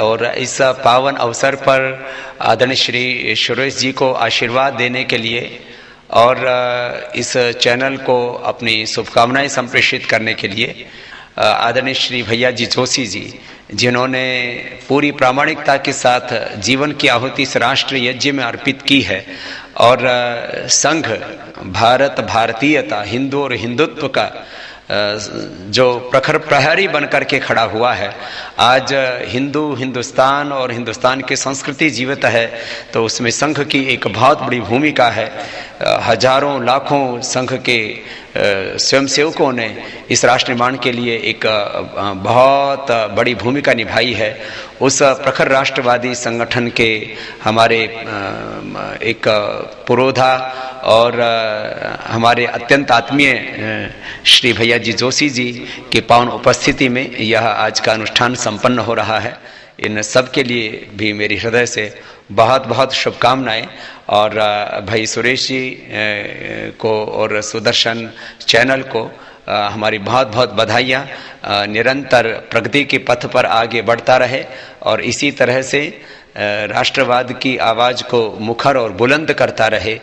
[SPEAKER 11] और इस पावन अवसर पर आदरणीय श्री सुरेश जी को आशीर्वाद देने के लिए और इस चैनल को अपनी शुभकामनाएं संप्रेषित करने के लिए आदरणीय श्री भैया जी जोशी जी, जिन्होंने पूरी प्रामाणिकता के साथ जीवन की आहुति इस राष्ट्र यज्ञ में अर्पित की है और संघ, भारत, भारतीयता, हिंदू और हिंदुत्व का जो प्रखर प्रहरी बनकर के खड़ा हुआ है। आज हिंदुस्तान और हिंदुस्तान की संस्कृति जीवित है तो उसमें संघ की एक बहुत बड़ी भूमिका है। हजारों लाखों संघ के स्वयंसेवकों ने इस राष्ट्र निर्माण के लिए एक बहुत बड़ी भूमिका निभाई है। उस प्रखर राष्ट्रवादी संगठन के हमारे एक पुरोधा और हमारे अत्यंत आत्मीय श्री भैया जी जोशी जी के पावन उपस्थिति में यह आज का अनुष्ठान संपन्न हो रहा है। इन सब के लिए भी मेरी हृदय से बहुत बहुत शुभकामनाएं और भाई सुरेश जी को और सुदर्शन चैनल को हमारी बहुत बहुत बधाइयाँ। निरंतर प्रगति के पथ पर आगे बढ़ता रहे और इसी तरह से राष्ट्रवाद की आवाज़ को मुखर और बुलंद करता रहे।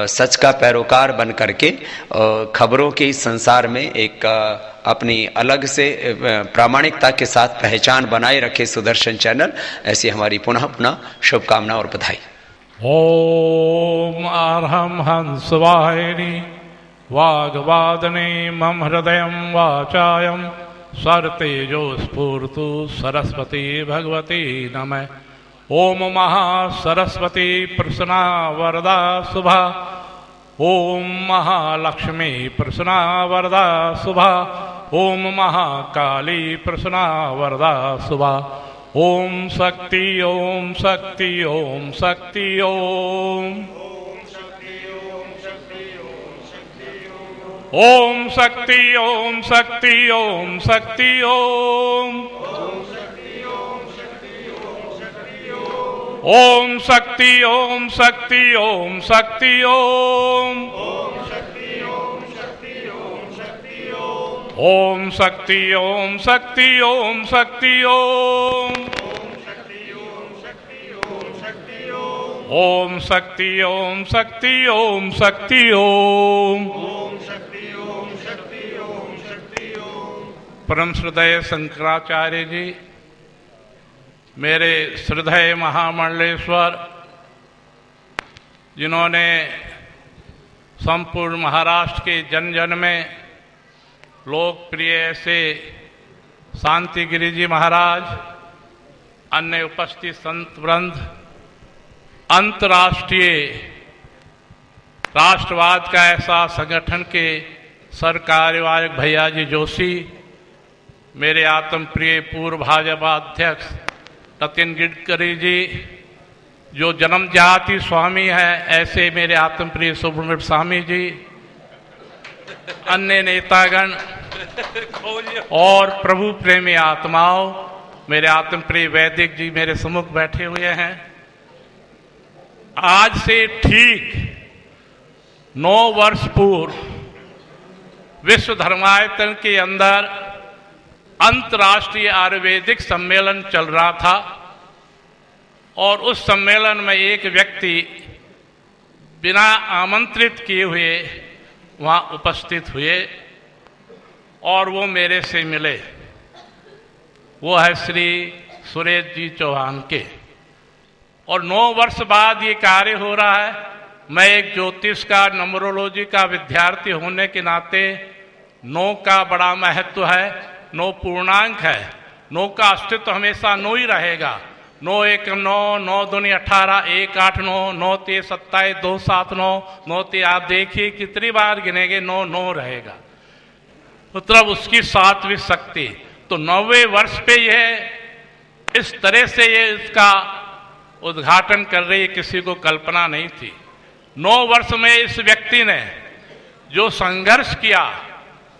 [SPEAKER 11] सच का पैरोकार बन करके खबरों के इस संसार में एक अपनी अलग से प्रामाणिकता के साथ पहचान बनाए रखे सुदर्शन चैनल। ऐसी हमारी पुनः पुनः शुभकामना और बधाई।
[SPEAKER 12] ओम अर्हं हंसवाहिनी वाग्वादने मम हृदयं वाचायं सरतेजो स्फूर्तु सरस्वती भगवती नमः। ओम महासरस्वती प्रसन्ना वरदा शुभा। ओम महालक्ष्मी प्रसन्ना वरदा शुभा। ओम महाकाली प्रसन्ना वरदा शुभा। ओम शक्ति ओम शक्ति ओम शक्ति ओम ओम शक्ति ओम शक्ति ओम शक्ति ओम ओम शक्ति ओम शक्ति ओम शक्ति ओम ओम शक्ति ओम शक्ति ओम शक्ति ओम ओम शक्ति ओम शक्ति ओम शक्ति ओम। परम श्रद्धेय शंकराचार्य जी, मेरे श्रद्धेय महामंडलेश्वर, जिन्होंने संपूर्ण महाराष्ट्र के जन जन में लोकप्रिय ऐसे शांतिगिरी जी महाराज, अन्य उपस्थित संत वृंद, अंतर्राष्ट्रीय राष्ट्रवाद का ऐसा संगठन के सरकार्यवाहक भैया जी जोशी, मेरे आत्म प्रिय पूर्व भाजपा अध्यक्ष नितिन गडकरी जी, जो जन्म जाति स्वामी है ऐसे मेरे आत्म प्रिय सुब्रमण्य स्वामी जी, अन्य नेतागण और प्रभु प्रेमी आत्माओं, मेरे आत्म प्रिय वैदिक जी मेरे सम्मुख बैठे हुए हैं। आज से ठीक 9 वर्ष पूर्व विश्व धर्मायतन के अंदर अंतर्राष्ट्रीय आयुर्वेदिक सम्मेलन चल रहा था और उस सम्मेलन में एक व्यक्ति बिना आमंत्रित किए हुए वहां उपस्थित हुए और वो मेरे से मिले। वो है श्री सुरेश जी चौहान के। और 9 वर्ष बाद ये कार्य हो रहा है। मैं एक ज्योतिष का, नंबरोलॉजी का विद्यार्थी होने के नाते 9 का बड़ा महत्व है। 9 पूर्णांक है। 9 का अस्तित्व हमेशा 9 ही रहेगा। 9 1 9, 9 2 18, 1 8 9, 9 3 27, 2 7 9, 9 3 आप देखिए कितनी बार गिनेंगे 9 9 रहेगा, मतलब उसकी 7वीं शक्ति। तो 9वें वर्ष पे यह इस तरह से ये इसका उद्घाटन कर रही है, किसी को कल्पना नहीं थी। 9 वर्ष में इस व्यक्ति ने जो संघर्ष किया,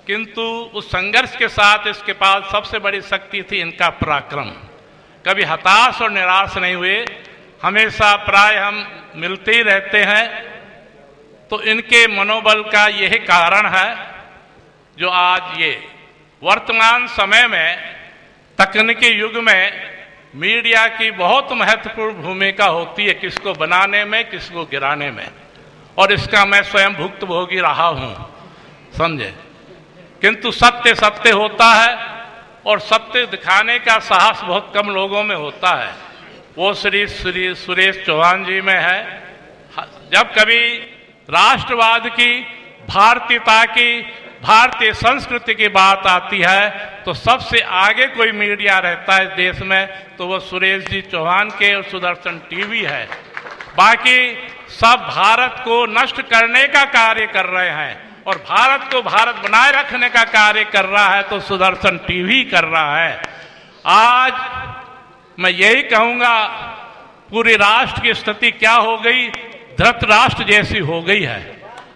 [SPEAKER 12] किंतु उस संघर्ष के साथ इसके पास सबसे बड़ी शक्ति थी इनका पराक्रम। कभी हताश और निराश नहीं हुए, हमेशा प्राय हम मिलते ही रहते हैं। तो इनके मनोबल का यही कारण है जो आज ये वर्तमान समय में तकनीकी युग में मीडिया की बहुत महत्वपूर्ण भूमिका होती है, किसको बनाने में, किसको गिराने में। और इसका मैं स्वयं भुक्तभोगी रहा हूं, समझे। किंतु सत्य सत्य होता है और सत्य दिखाने का साहस बहुत कम लोगों में होता है। वो श्री सुरेश चौहान जी में है। जब कभी राष्ट्रवाद की, भारतीयता की, भारतीय संस्कृति की बात आती है तो सबसे आगे कोई मीडिया रहता है देश में तो वो सुरेश जी चौहान के और सुदर्शन टीवी है। बाकी सब भारत को नष्ट करने का कार्य कर रहे हैं और भारत को भारत बनाए रखने का कार्य कर रहा है तो सुदर्शन टीवी कर रहा है। आज मैं यही कहूंगा, पूरे राष्ट्र की स्थिति क्या हो गई, धृतराष्ट्र जैसी हो गई है।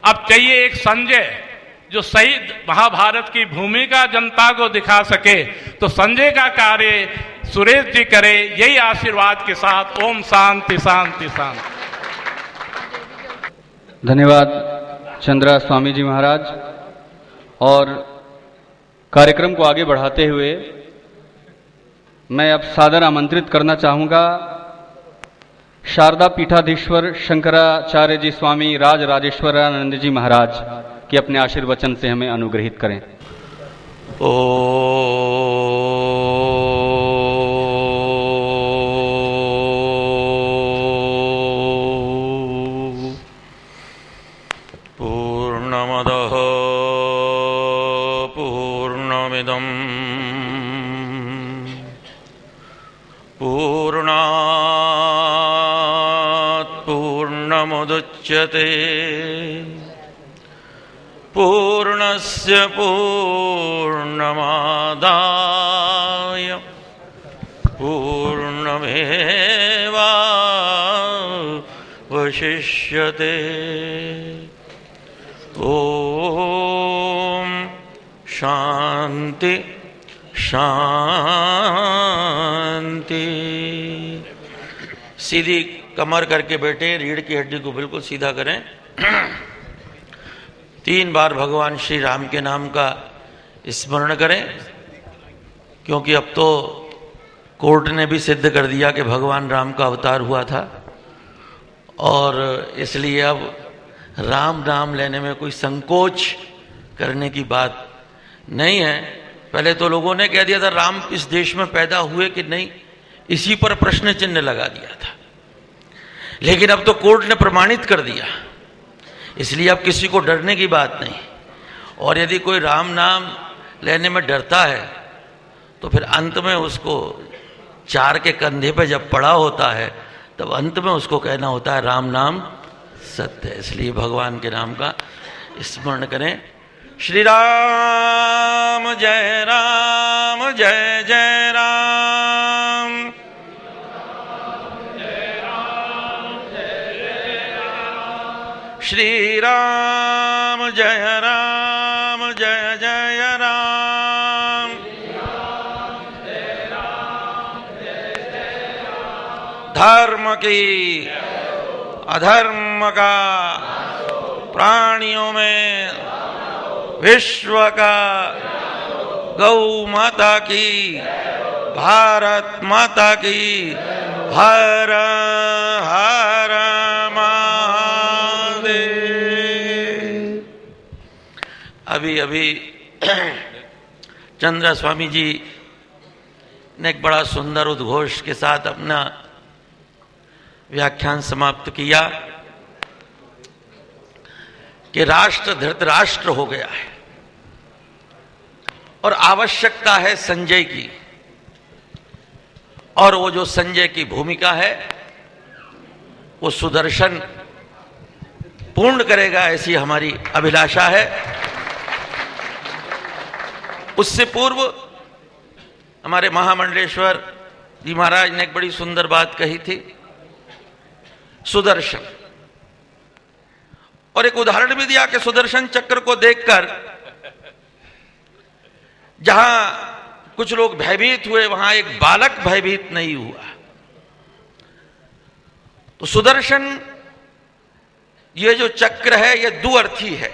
[SPEAKER 12] अब चाहिए एक संजय जो सही महाभारत की भूमिका जनता को दिखा सके, तो संजय का कार्य सुरेश जी करे। यही आशीर्वाद के साथ ओम शांति शांति शांति।
[SPEAKER 7] धन्यवाद चंद्रा स्वामी जी महाराज। और कार्यक्रम को आगे बढ़ाते हुए मैं अब सादर आमंत्रित करना चाहूंगा शारदा पीठाधीश्वर शंकराचार्य जी स्वामी राज राजेश्वरानंद जी महाराज कि अपने आशीर्वचन से हमें अनुग्रहित करें।
[SPEAKER 8] पूर्णमदः पूर्णमिदं पूर्णात् पूर्णमुदच्यते पूर्णस्य पूर्णमादाय पूर्णमेवावशिष्यते। ओम शांति शांति। सीधी कमर करके बैठे, रीढ़ की हड्डी को बिल्कुल सीधा करें। 3 बार भगवान श्री राम के नाम का स्मरण करें, क्योंकि अब तो कोर्ट ने भी सिद्ध कर दिया कि भगवान राम का अवतार हुआ था और इसलिए अब राम नाम लेने में कोई संकोच करने की बात नहीं है। पहले तो लोगों ने कह दिया था राम इस देश में पैदा हुए कि नहीं, इसी पर प्रश्न चिन्ह लगा दिया था, लेकिन अब तो कोर्ट ने प्रमाणित कर दिया, इसलिए अब किसी को डरने की बात नहीं। और यदि कोई राम नाम लेने में डरता है तो फिर अंत में उसको 4 के कंधे पे जब पड़ा होता है तब अंत में उसको कहना होता है राम नाम सत्य है। इसलिए भगवान के नाम का स्मरण करें। श्री राम जय जय राम। श्री राम जय जय राम। धर्म की,
[SPEAKER 13] अधर्म का प्राणियों में विश्व का, गौ माता की, भारत माता की, हर हर महादेव। अभी अभी चंद्र स्वामी जी ने एक बड़ा सुंदर उद्घोष के साथ अपना व्याख्यान समाप्त किया कि राष्ट्र धृतराष्ट्र हो गया है और आवश्यकता है संजय की, और वो जो संजय की भूमिका है वो सुदर्शन पूर्ण करेगा, ऐसी हमारी अभिलाषा है। उससे पूर्व हमारे महामंडलेश्वर जी महाराज ने एक बड़ी सुंदर बात कही थी, सुदर्शन, और एक उदाहरण भी दिया कि सुदर्शन चक्र को देखकर जहां कुछ लोग भयभीत हुए वहां एक बालक भयभीत नहीं हुआ। तो सुदर्शन ये जो चक्र है ये दुअर्थी है।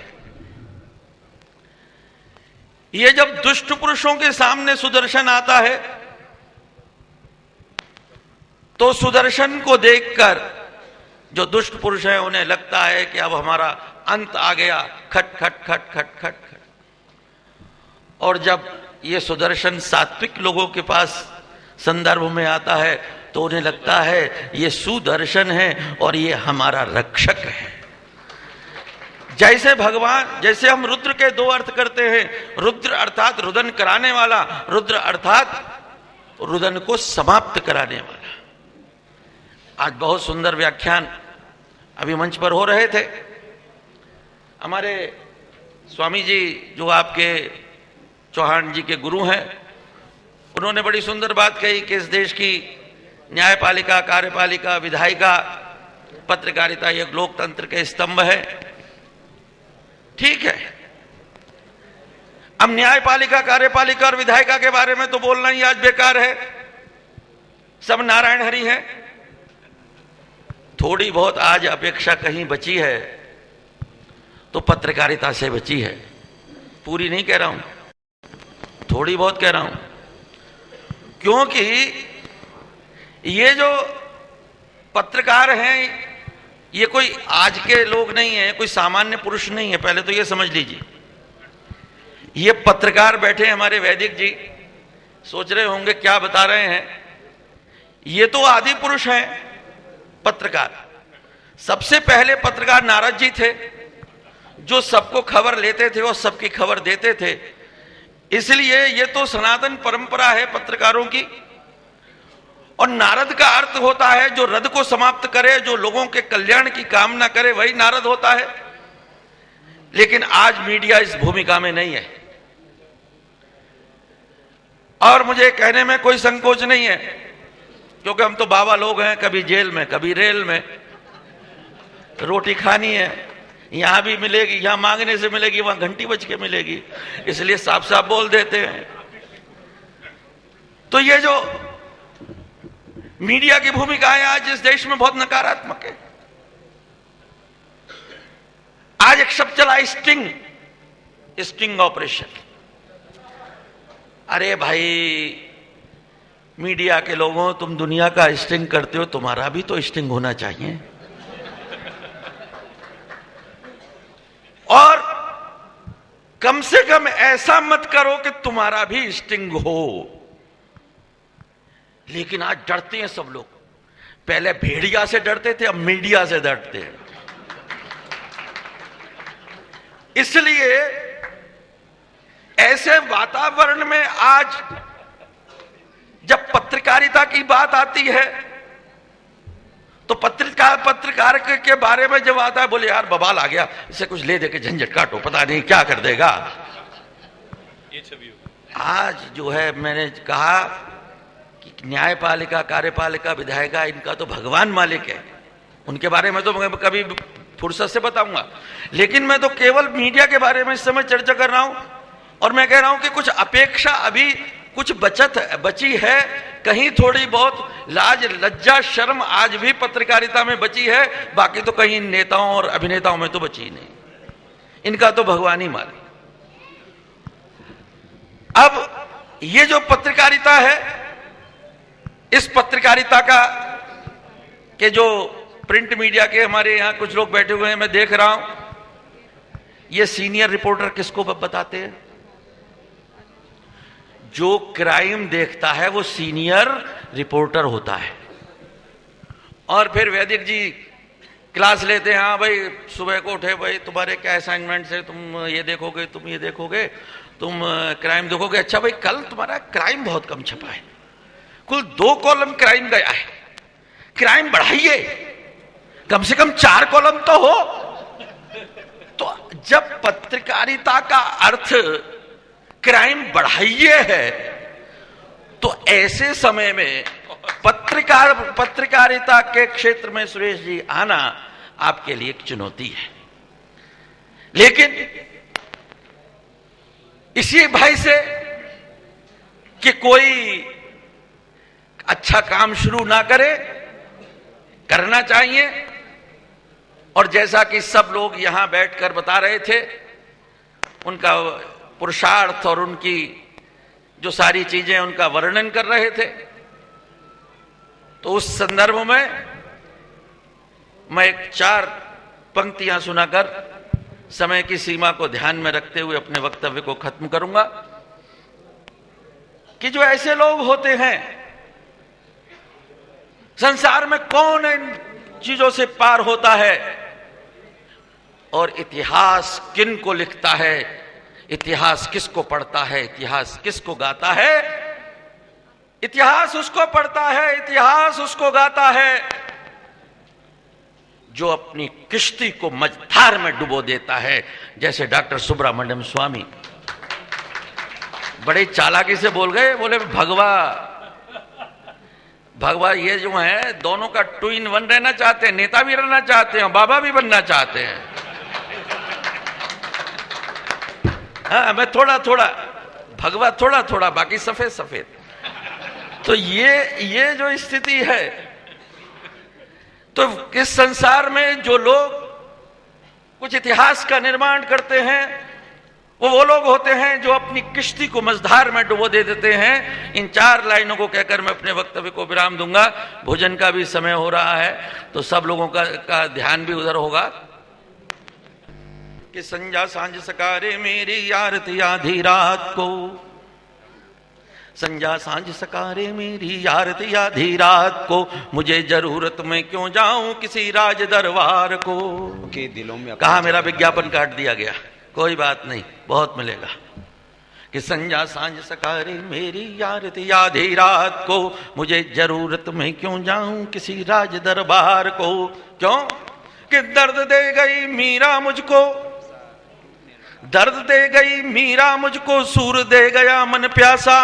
[SPEAKER 13] ये जब दुष्ट पुरुषों के सामने सुदर्शन आता है तो सुदर्शन को देखकर जो दुष्ट पुरुष है उन्हें लगता है कि अब हमारा अंत आ गया, खट खट खट खट खट खट। और जब ये सुदर्शन सात्विक लोगों के पास संदर्भ में आता है तो उन्हें लगता है ये सुदर्शन है और ये हमारा रक्षक है। जैसे भगवान, जैसे हम रुद्र के दो अर्थ करते हैं, रुद्र अर्थात रुदन कराने वाला, रुद्र अर्थात रुदन को समाप्त कराने वाला। आज बहुत सुंदर व्याख्यान अभी मंच पर हो रहे थे। हमारे स्वामी जी जो आपके चौहान जी के गुरु हैं, उन्होंने बड़ी सुंदर बात कही कि इस देश की न्यायपालिका, कार्यपालिका, विधायिका, पत्रकारिता ये लोकतंत्र के स्तंभ है। ठीक है, अब न्यायपालिका, कार्यपालिका और विधायिका के बारे में तो बोलना ही आज बेकार है, सब नारायण हरि हैं। थोड़ी बहुत आज अपेक्षा कहीं बची है तो पत्रकारिता से बची है, पूरी नहीं कह रहा हूं, थोड़ी बहुत कह रहा हूं, क्योंकि ये जो पत्रकार हैं ये कोई आज के लोग नहीं है, कोई सामान्य पुरुष नहीं है, पहले तो ये समझ लीजिए। ये पत्रकार बैठे हमारे वैदिक जी, सोच रहे होंगे क्या बता रहे हैं, ये तो आदि पुरुष हैं पत्रकार। सबसे पहले पत्रकार नारद जी थे जो सबको खबर लेते थे और सबकी खबर देते थे। इसलिए ये तो सनातन परंपरा है पत्रकारों की। और नारद का अर्थ होता है जो रद को समाप्त करे, जो लोगों के कल्याण की कामना करे, वही नारद होता है। लेकिन आज मीडिया इस भूमिका में नहीं है और मुझे कहने में कोई संकोच नहीं है, क्योंकि हम तो बाबा लोग हैं, कभी जेल में कभी रेल में। रोटी खानी है, यहां भी मिलेगी, यहां मांगने से मिलेगी, वहां घंटी बज के मिलेगी, इसलिए साफ साफ बोल देते हैं। तो ये जो मीडिया की भूमिका है आज इस देश में बहुत नकारात्मक है। आज एक शब्द चला स्टिंग ऑपरेशन। अरे भाई मीडिया के लोगों, तुम दुनिया का स्टिंग करते हो, तुम्हारा भी तो स्टिंग होना चाहिए। और कम से कम ऐसा मत करो कि तुम्हारा भी स्टिंग हो। लेकिन आज डरते हैं सब लोग। पहले भेड़िया से डरते थे, अब मीडिया से डरते हैं। इसलिए ऐसे वातावरण में आज जब पत्रकारिता की बात आती है तो पत्रकार के बारे में जब आता है, बोले यार बवाल आ गया, इसे कुछ ले दे के झंझट काटो, पता नहीं क्या कर देगा। आज जो है मैंने कहा कि न्यायपालिका, कार्यपालिका, विधायिका, इनका तो भगवान मालिक है, उनके बारे में तो मैं कभी फुर्सत से बताऊंगा। लेकिन मैं तो केवल मीडिया के बारे में इस समय चर्चा कर रहा हूं और मैं कह रहा हूं कि कुछ अपेक्षा अभी कुछ बची है कहीं थोड़ी बहुत लाज लज्जा शर्म आज भी पत्रकारिता में बची है, बाकी तो कहीं नेताओं और अभिनेताओं में तो बची नहीं। इनका तो भगवान ही माने। अब ये जो पत्रकारिता है, इस पत्रकारिता का के जो प्रिंट मीडिया के हमारे यहां कुछ लोग बैठे हुए हैं, मैं देख रहा हूं, ये सीनियर रिपोर्टर किसको बताते हैं? जो क्राइम देखता है वो सीनियर रिपोर्टर होता है। और फिर वैदिक जी क्लास लेते हैं, हाँ भाई सुबह को उठे, भाई तुम्हारे क्या असाइनमेंट्स है, तुम ये देखोगे, तुम ये देखोगे, तुम क्राइम देखोगे। अच्छा भाई कल तुम्हारा क्राइम बहुत कम छपा है, कुल 2 कॉलम क्राइम गया है, क्राइम बढ़ाइए, कम से कम 4 कॉलम तो हो। तो जब पत्रकारिता का अर्थ क्राइम बढ़ाइए है, तो ऐसे समय में पत्रकारिता के क्षेत्र में सुरेश जी आना आपके लिए एक चुनौती है। लेकिन इसी भाई से कि कोई अच्छा काम शुरू ना करे, करना चाहिए। और जैसा कि सब लोग यहां बैठकर बता रहे थे, उनका पुरुषार्थ और उनकी जो सारी चीजें उनका वर्णन कर रहे थे, तो उस संदर्भ में मैं एक 4 पंक्तियां सुनाकर समय की सीमा को ध्यान में रखते हुए अपने वक्तव्य को खत्म करूंगा। कि जो ऐसे लोग होते हैं, संसार में कौन इन चीजों से पार होता है, और इतिहास किन को लिखता है, इतिहास किसको पढ़ता है, इतिहास किसको गाता है? इतिहास उसको पढ़ता है, इतिहास उसको गाता है जो अपनी किश्ती को मझधार में डुबो देता है। जैसे डॉक्टर सुब्रमण्यम स्वामी बड़े चालाकी से बोल गए, बोले भगवा ये जो है दोनों का 2 in 1 रहना चाहते हैं, नेता भी रहना चाहते हैं, बाबा भी बनना चाहते हैं। हाँ, मैं थोड़ा थोड़ा भगवा, थोड़ा थोड़ा, बाकी सफेद सफेद। तो ये जो स्थिति है, तो इस संसार में जो लोग कुछ इतिहास का निर्माण करते हैं, वो लोग होते हैं जो अपनी किश्ती को मझधार में डुबो दे देते हैं। इन 4 लाइनों को कहकर मैं अपने वक्तव्य को विराम दूंगा। भोजन का भी समय हो रहा है, तो सब लोगों का ध्यान भी उधर होगा। कि संजा सांझ सकारे मेरी आरती आधी रात को, संजा सांझ सकारे मेरी आरती आधी रात को, मुझे जरूरत में क्यों जाऊं किसी राज दरबार को।
[SPEAKER 11] के दिलों में
[SPEAKER 13] कहा मेरा विज्ञापन काट दिया गया, कोई बात नहीं, बहुत मिलेगा। कि संजा सांझ सकारे मेरी आरती आधी रात को, मुझे जरूरत में क्यों जाऊं किसी राज दरबार को। क्यों? कि दर्द दे गई मीरा मुझको, दर्द दे गई मीरा मुझको, सूर दे गया मन प्यासा,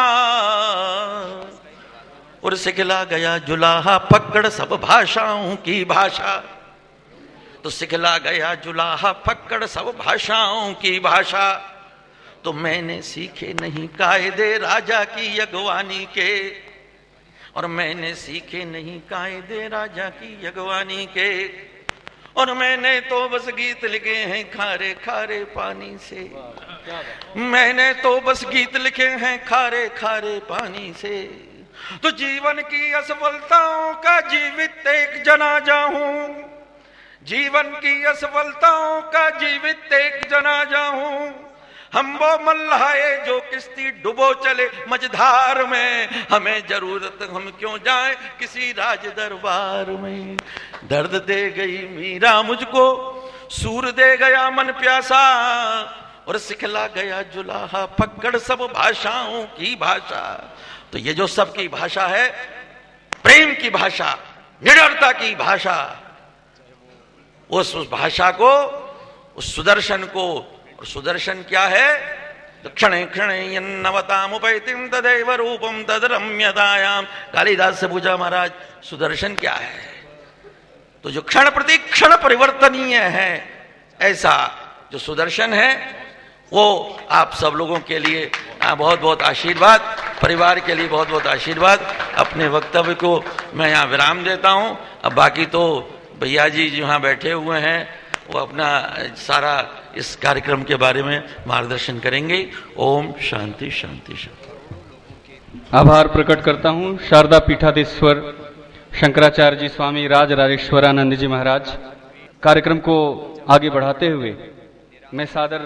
[SPEAKER 13] और सिखला गया जुलाहा फक्कड़ सब भाषाओं की भाषा। तो सिखला गया जुलाहा फक्कड़ सब भाषाओं की भाषा, तो मैंने सीखे नहीं कायदे राजा की अगवानी के, और मैंने सीखे नहीं कायदे राजा की अगवानी के, और मैंने तो बस गीत लिखे हैं खारे खारे पानी से, मैंने तो बस गीत लिखे हैं खारे खारे पानी से। तो जीवन की असफलताओं का जीवित एक जनाजा हूं, जीवन की असफलताओं का जीवित एक जनाजा हूं। हम वो मल्लाहे जो किश्ती डुबो चले मझधार में, हमें जरूरत हम क्यों जाए किसी राज दरबार में। दर्द दे गई मीरा मुझको, सूर दे गया मन प्यासा, और सिखला गया जुलाहा फक्कड़ सब भाषाओं की भाषा। तो ये जो सबकी भाषा है, प्रेम की भाषा, निडरता की भाषा, उस भाषा को, उस सुदर्शन को, और सुदर्शन क्या है? क्षणे क्षणे नवतामुपैतिम तदैव रूपम तदरम्यतायाम। कालिदास से पूछा महाराज सुदर्शन क्या है? तो जो क्षण प्रति क्षण परिवर्तनीय है, ऐसा जो सुदर्शन है, वो आप सब लोगों के लिए बहुत बहुत आशीर्वाद। परिवार के लिए बहुत बहुत आशीर्वाद। अपने वक्तव्य को मैं यहाँ विराम देता हूँ। अब बाकी तो भैया जी जो यहाँ बैठे हुए हैं वो अपना सारा इस कार्यक्रम के बारे में मार्गदर्शन करेंगे। ओम शांति शांति शांति।
[SPEAKER 7] आभार प्रकट करता हूँ शारदा पीठाधीश्वर शंकराचार्य जी स्वामी राज राजेश्वरानंद जी महाराज। कार्यक्रम को आगे बढ़ाते हुए मैं सादर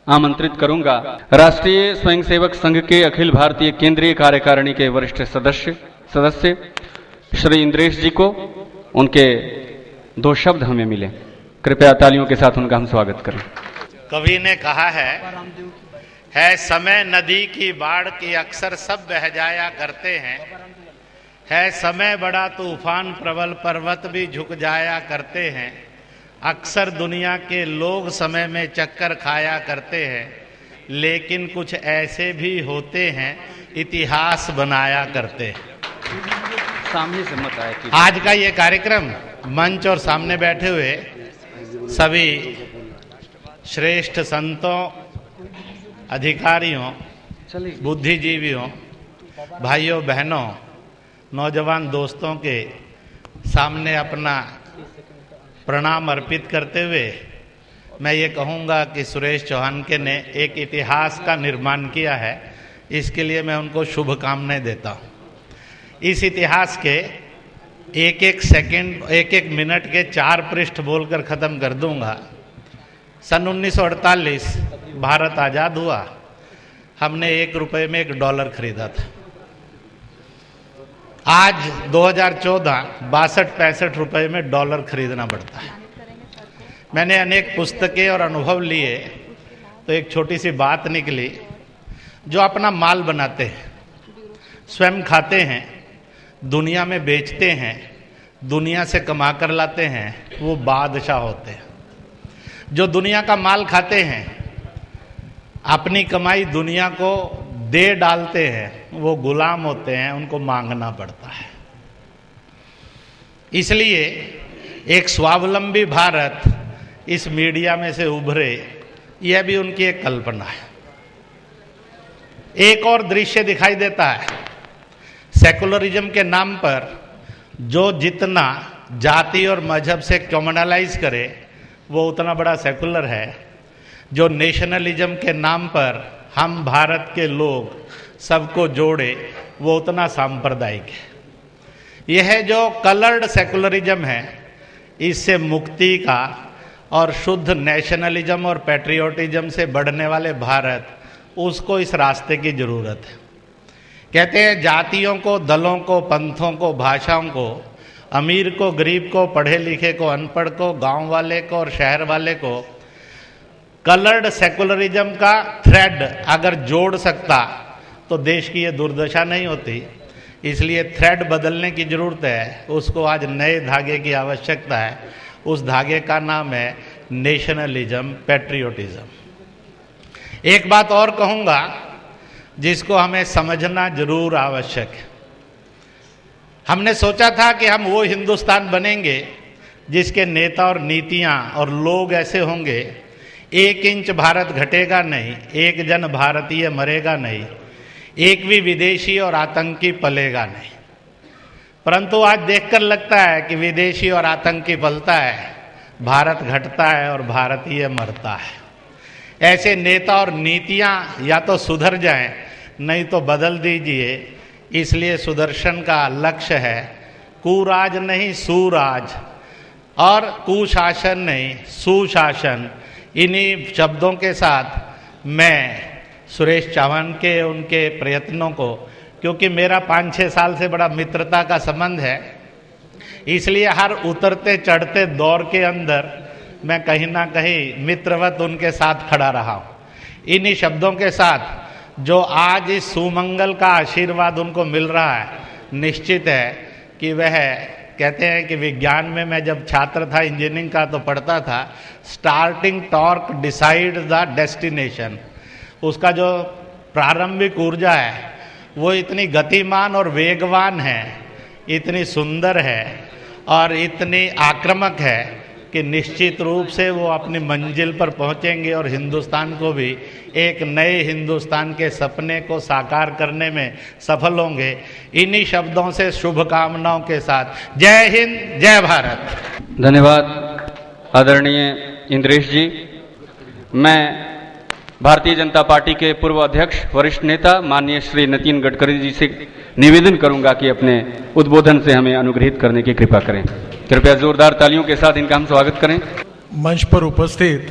[SPEAKER 7] आमंत्रित करूंगा राष्ट्रीय स्वयंसेवक संघ के अखिल भारतीय केंद्रीय कार्यकारिणी के वरिष्ठ सदस्य श्री इंद्रेश जी को। उनके 2 शब्द हमें मिले, कृपया तालियों के साथ उनका हम स्वागत करें।
[SPEAKER 4] कवि ने कहा है समय नदी की बाढ़ की अक्सर सब बह जाया करते हैं, है समय बड़ा तूफान प्रबल पर्वत भी झुक जाया करते हैं, अक्सर दुनिया के लोग समय में चक्कर खाया करते हैं, लेकिन कुछ ऐसे भी होते हैं इतिहास बनाया करते हैं।
[SPEAKER 7] सामने से मत आए।
[SPEAKER 4] आज का ये कार्यक्रम मंच और सामने बैठे हुए सभी श्रेष्ठ संतों, अधिकारियों, बुद्धिजीवियों, भाइयों बहनों, नौजवान दोस्तों के सामने अपना प्रणाम अर्पित करते हुए मैं ये कहूँगा कि सुरेश चौहान ने एक इतिहास का निर्माण किया है। इसके लिए मैं उनको शुभकामनाएं देता हूँ। इस इतिहास के एक एक सेकंड, एक एक मिनट के 4 पृष्ठ बोलकर ख़त्म कर दूंगा। सन 1948 भारत आज़ाद हुआ। हमने 1 रुपये में $1 खरीदा था। आज 2014 62-65 रुपये में डॉलर खरीदना पड़ता है। मैंने अनेक पुस्तकें और अनुभव लिए तो एक छोटी सी बात निकली, जो अपना माल बनाते हैं, स्वयं खाते हैं, दुनिया में बेचते हैं, दुनिया से कमा कर लाते हैं, वो बादशाह होते हैं। जो दुनिया का माल खाते हैं, अपनी कमाई दुनिया को दे डालते हैं, वो गुलाम होते हैं, उनको मांगना पड़ता है। इसलिए एक स्वावलंबी भारत इस मीडिया में से उभरे, यह भी उनकी एक कल्पना है। एक और दृश्य दिखाई देता है, सेकुलरिज्म के नाम पर जो जितना जाति और मजहब से कम्युनलाइज करे वो उतना बड़ा सेकुलर है। जो नेशनलिज्म के नाम पर हम भारत के लोग सबको जोड़े वो उतना सांप्रदायिक है। यह जो कलर्ड सेकुलरिज्म है, इससे मुक्ति का और शुद्ध नेशनलिज्म और पैट्रियोटिज्म से बढ़ने वाले भारत, उसको इस रास्ते की जरूरत है। कहते हैं जातियों को, दलों को, पंथों को, भाषाओं को, अमीर को, गरीब को, पढ़े लिखे को, अनपढ़ को, गांव वाले को और शहर वाले को कलर्ड सेकुलरिज्म का थ्रेड अगर जोड़ सकता तो देश की ये दुर्दशा नहीं होती। इसलिए थ्रेड बदलने की जरूरत है, उसको आज नए धागे की आवश्यकता है। उस धागे का नाम है नेशनलिज्म, पैट्रियोटिज्म। एक बात और कहूँगा जिसको हमें समझना जरूर आवश्यक है। हमने सोचा था कि हम वो हिंदुस्तान बनेंगे जिसके नेता और नीतियाँ और लोग ऐसे होंगे, 1 इंच भारत घटेगा नहीं, 1 जन भारतीय मरेगा नहीं, एक भी विदेशी और आतंकी पलेगा नहीं। परंतु आज देखकर लगता है कि विदेशी और आतंकी पलता है, भारत घटता है और भारतीय मरता है। ऐसे नेता और नीतियां या तो सुधर जाएं, नहीं तो बदल दीजिए। इसलिए सुदर्शन का लक्ष्य है कुराज नहीं सुराज, और कुशासन नहीं सुशासन। इन्हीं शब्दों के साथ मैं सुरेश चौहान के उनके प्रयत्नों को, क्योंकि मेरा 5-6 साल से बड़ा मित्रता का संबंध है, इसलिए हर उतरते चढ़ते दौर के अंदर मैं कहीं ना कहीं मित्रवत उनके साथ खड़ा रहा हूँ। इन्हीं शब्दों के साथ जो आज इस सुमंगल का आशीर्वाद उनको मिल रहा है, निश्चित है कि वह, कहते हैं कि विज्ञान में मैं जब छात्र था इंजीनियरिंग का तो पढ़ता था, starting torque decide the destination. उसका जो प्रारंभिक ऊर्जा है वो इतनी गतिमान और वेगवान है, इतनी सुंदर है और इतनी आक्रामक है कि निश्चित रूप से वो अपनी मंजिल पर पहुंचेंगे और हिंदुस्तान को भी एक नए हिंदुस्तान के सपने को साकार करने में सफल होंगे। इन्हीं शब्दों से शुभकामनाओं के साथ जय हिंद, जय भारत।
[SPEAKER 7] धन्यवाद आदरणीय इंद्रेश जी। मैं भारतीय जनता पार्टी के पूर्व अध्यक्ष वरिष्ठ नेता माननीय श्री नितिन गडकरी जी से निवेदन करूंगा कि अपने उद्बोधन से हमें अनुग्रहित करने की कृपा करें। कृपया जोरदार तालियों के साथ इनका हम स्वागत करें।
[SPEAKER 14] मंच पर उपस्थित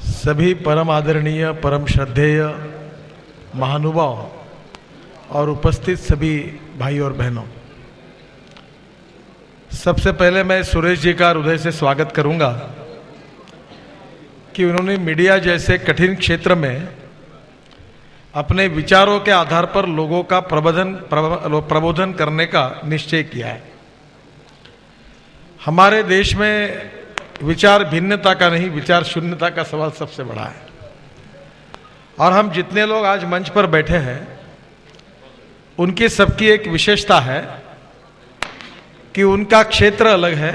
[SPEAKER 14] सभी परम आदरणीय, परम श्रद्धेय महानुभाव और उपस्थित सभी भाई और बहनों, सबसे पहले मैं सुरेश जी का हृदय से स्वागत करूंगा कि उन्होंने मीडिया जैसे कठिन क्षेत्र में अपने विचारों के आधार पर लोगों का प्रबोधन करने का निश्चय किया है। हमारे देश में विचार भिन्नता का नहीं, विचार शून्यता का सवाल सबसे बड़ा है। और हम जितने लोग आज मंच पर बैठे हैं, उनकी सबकी एक विशेषता है कि उनका क्षेत्र अलग है,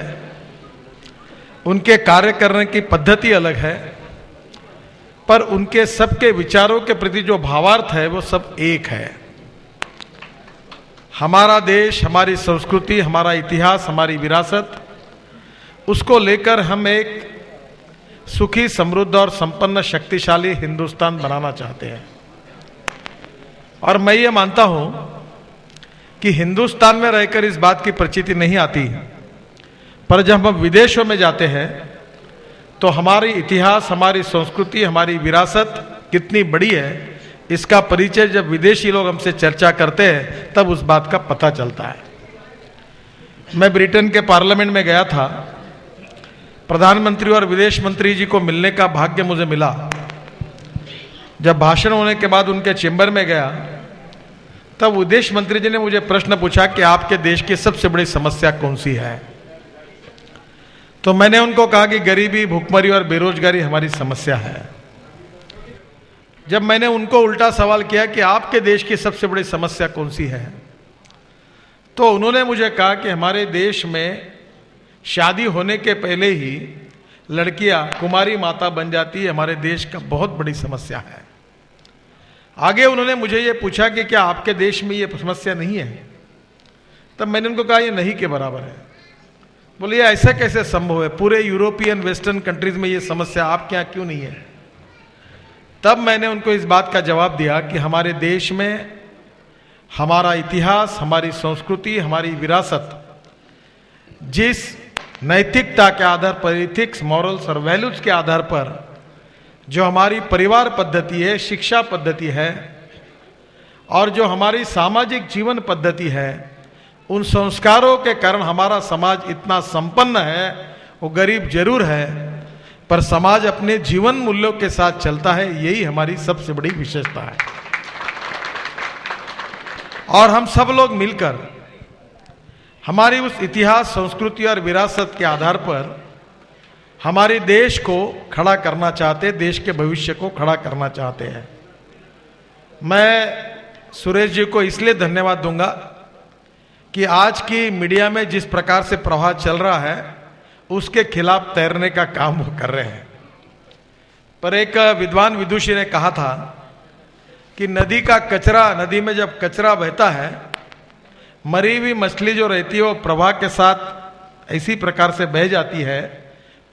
[SPEAKER 14] उनके कार्य करने की पद्धति अलग है, पर उनके सबके विचारों के प्रति जो भावार्थ है वो सब एक है। हमारा देश, हमारी संस्कृति, हमारा इतिहास, हमारी विरासत, उसको लेकर हम एक सुखी, समृद्ध और संपन्न शक्तिशाली हिंदुस्तान बनाना चाहते हैं। और मैं ये मानता हूं कि हिंदुस्तान में रहकर इस बात की प्रचिति नहीं आती, पर जब हम विदेशों में जाते हैं तो हमारी इतिहास, हमारी संस्कृति, हमारी विरासत कितनी बड़ी है, इसका परिचय जब विदेशी लोग हमसे चर्चा करते हैं तब उस बात का पता चलता है। मैं ब्रिटेन के पार्लियामेंट में गया था, प्रधानमंत्री और विदेश मंत्री जी को मिलने का भाग्य मुझे मिला। जब भाषण होने के बाद उनके चेंबर में गया तब विदेश मंत्री जी ने मुझे प्रश्न पूछा कि आपके देश की सबसे बड़ी समस्या कौन सी है। तो मैंने उनको कहा कि गरीबी, भुखमरी और बेरोजगारी हमारी समस्या है। जब मैंने उनको उल्टा सवाल किया कि आपके देश की सबसे बड़ी समस्या कौन सी है, तो उन्होंने मुझे कहा कि हमारे देश में शादी होने के पहले ही लड़कियां कुमारी माता बन जाती है, हमारे देश का बहुत बड़ी समस्या है। आगे उन्होंने मुझे ये पूछा कि क्या आपके देश में ये समस्या नहीं है? तब मैंने उनको कहा ये नहीं के बराबर है। बोले ये ऐसा कैसे संभव है, पूरे यूरोपियन वेस्टर्न कंट्रीज में ये समस्या आपके यहाँ क्यों नहीं है? तब मैंने उनको इस बात का जवाब दिया कि हमारे देश में हमारा इतिहास, हमारी संस्कृति, हमारी विरासत जिस नैतिकता के आधार पर, एथिक्स, मॉरल्स और वैल्यूज के आधार पर जो हमारी परिवार पद्धति है, शिक्षा पद्धति है और जो हमारी सामाजिक जीवन पद्धति है, उन संस्कारों के कारण हमारा समाज इतना संपन्न है। वो गरीब जरूर है पर समाज अपने जीवन मूल्यों के साथ चलता है, यही हमारी सबसे बड़ी विशेषता है। और हम सब लोग मिलकर हमारी उस इतिहास, संस्कृति और विरासत के आधार पर हमारे देश को खड़ा करना चाहते, देश के भविष्य को खड़ा करना चाहते हैं। मैं सुरेश जी को इसलिए धन्यवाद दूंगा कि आज की मीडिया में जिस प्रकार से प्रवाह चल रहा है उसके खिलाफ तैरने का काम वो कर रहे हैं। पर एक विद्वान विदुषी ने कहा था कि नदी का कचरा, नदी में जब कचरा बहता है, मरी हुई मछली जो रहती है वो प्रवाह के साथ इसी प्रकार से बह जाती है,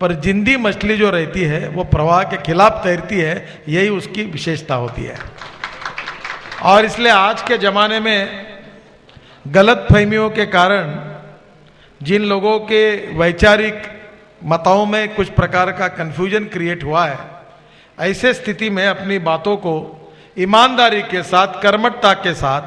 [SPEAKER 14] पर जिंदी मछली जो रहती है वो प्रवाह के खिलाफ तैरती है, यही उसकी विशेषता होती है। और इसलिए आज के जमाने में गलत फहमियों के कारण जिन लोगों के वैचारिक मतों में कुछ प्रकार का कंफ्यूजन क्रिएट हुआ है, ऐसे स्थिति में अपनी बातों को ईमानदारी के साथ, कर्मठता के साथ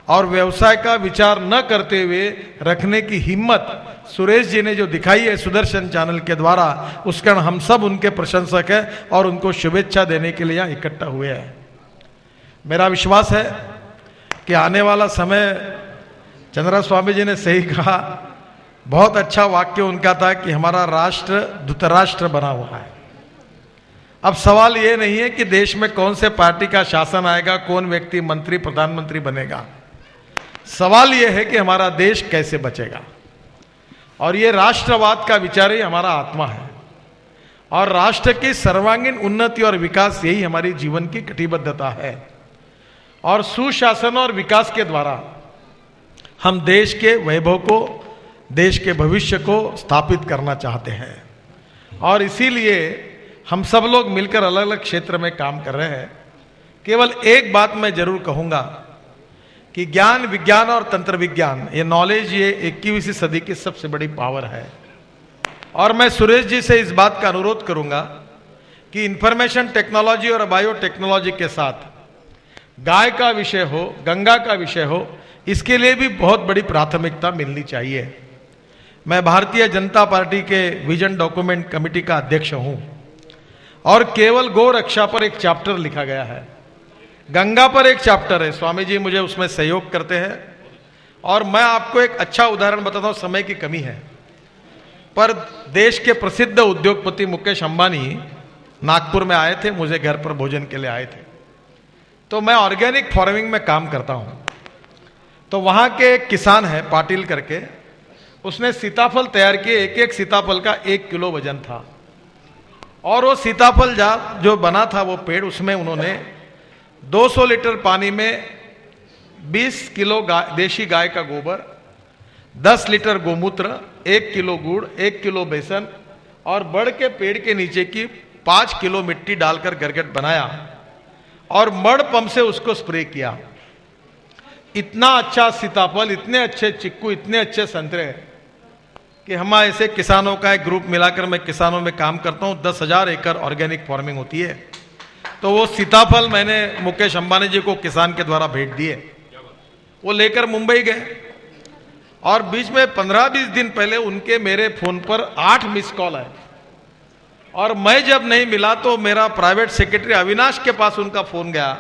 [SPEAKER 14] और व्यवसाय का विचार न करते हुए रखने की हिम्मत सुरेश जी ने जो दिखाई है सुदर्शन चैनल के द्वारा, उस कारण हम सब उनके प्रशंसक हैं और उनको शुभेच्छा देने के लिए यहाँ इकट्ठा हुए हैं। मेरा विश्वास है कि आने वाला समय, चंद्रा स्वामी जी ने सही कहा, बहुत अच्छा वाक्य उनका था कि हमारा राष्ट्र धृतराष्ट्र बना हुआ है। अब सवाल ये नहीं है कि देश में कौन से पार्टी का शासन आएगा, कौन व्यक्ति मंत्री, प्रधानमंत्री बनेगा। सवाल ये है कि हमारा देश कैसे बचेगा। और ये राष्ट्रवाद का विचार ही हमारा आत्मा है, और राष्ट्र की सर्वांगीण उन्नति और विकास यही हमारी जीवन की कटिबद्धता है। और सुशासन और विकास के द्वारा हम देश के वैभव को, देश के भविष्य को स्थापित करना चाहते हैं। और इसीलिए हम सब लोग मिलकर अलग अलग क्षेत्र में काम कर रहे हैं। केवल एक बात मैं जरूर कहूंगा कि ज्ञान, विज्ञान और तंत्र विज्ञान, ये नॉलेज, ये 21वीं सदी की सबसे बड़ी पावर है। और मैं सुरेश जी से इस बात का अनुरोध करूंगा कि इंफॉर्मेशन टेक्नोलॉजी और बायोटेक्नोलॉजी के साथ गाय का विषय हो, गंगा का विषय हो, इसके लिए भी बहुत बड़ी प्राथमिकता मिलनी चाहिए। मैं भारतीय जनता पार्टी के विजन डॉक्यूमेंट कमेटी का अध्यक्ष हूं, और केवल गौ रक्षा पर एक चैप्टर लिखा गया है, गंगा पर एक चैप्टर है। स्वामी जी मुझे उसमें सहयोग करते हैं। और मैं आपको एक अच्छा उदाहरण बताता हूं, समय की कमी है, पर देश के प्रसिद्ध उद्योगपति मुकेश अंबानी नागपुर में आए थे, मुझे घर पर भोजन के लिए आए थे। तो मैं ऑर्गेनिक फार्मिंग में काम करता हूं। तो वहां के एक किसान है पाटिल करके, उसने सीताफल तैयार किए। एक एक सीताफल का 1 किलो वजन था। और वो सीताफल जो बना था वो पेड़, उसमें उन्होंने 200 लीटर पानी में 20 किलो देशी गाय का गोबर, 10 लीटर गोमूत्र, 1 किलो गुड़, 1 किलो बेसन और बड़ के पेड़ के नीचे की 5 किलो मिट्टी डालकर गरगट बनाया और मड पंप से उसको स्प्रे किया। इतना अच्छा सीताफल, इतने अच्छे चिक्कू, इतने अच्छे संतरे कि हम ऐसे किसानों का एक ग्रुप मिलाकर, मैं किसानों में काम करता हूं, 10,000 एकड़ ऑर्गेनिक फार्मिंग होती है। तो वो सीताफल मैंने मुकेश अंबानी जी को किसान के द्वारा भेंट दिए। वो लेकर मुंबई गए और बीच में 15-20 दिन पहले उनके मेरे फोन पर 8 मिस कॉल आए। और मैं जब नहीं मिला तो मेरा प्राइवेट सेक्रेटरी अविनाश के पास उनका फोन गया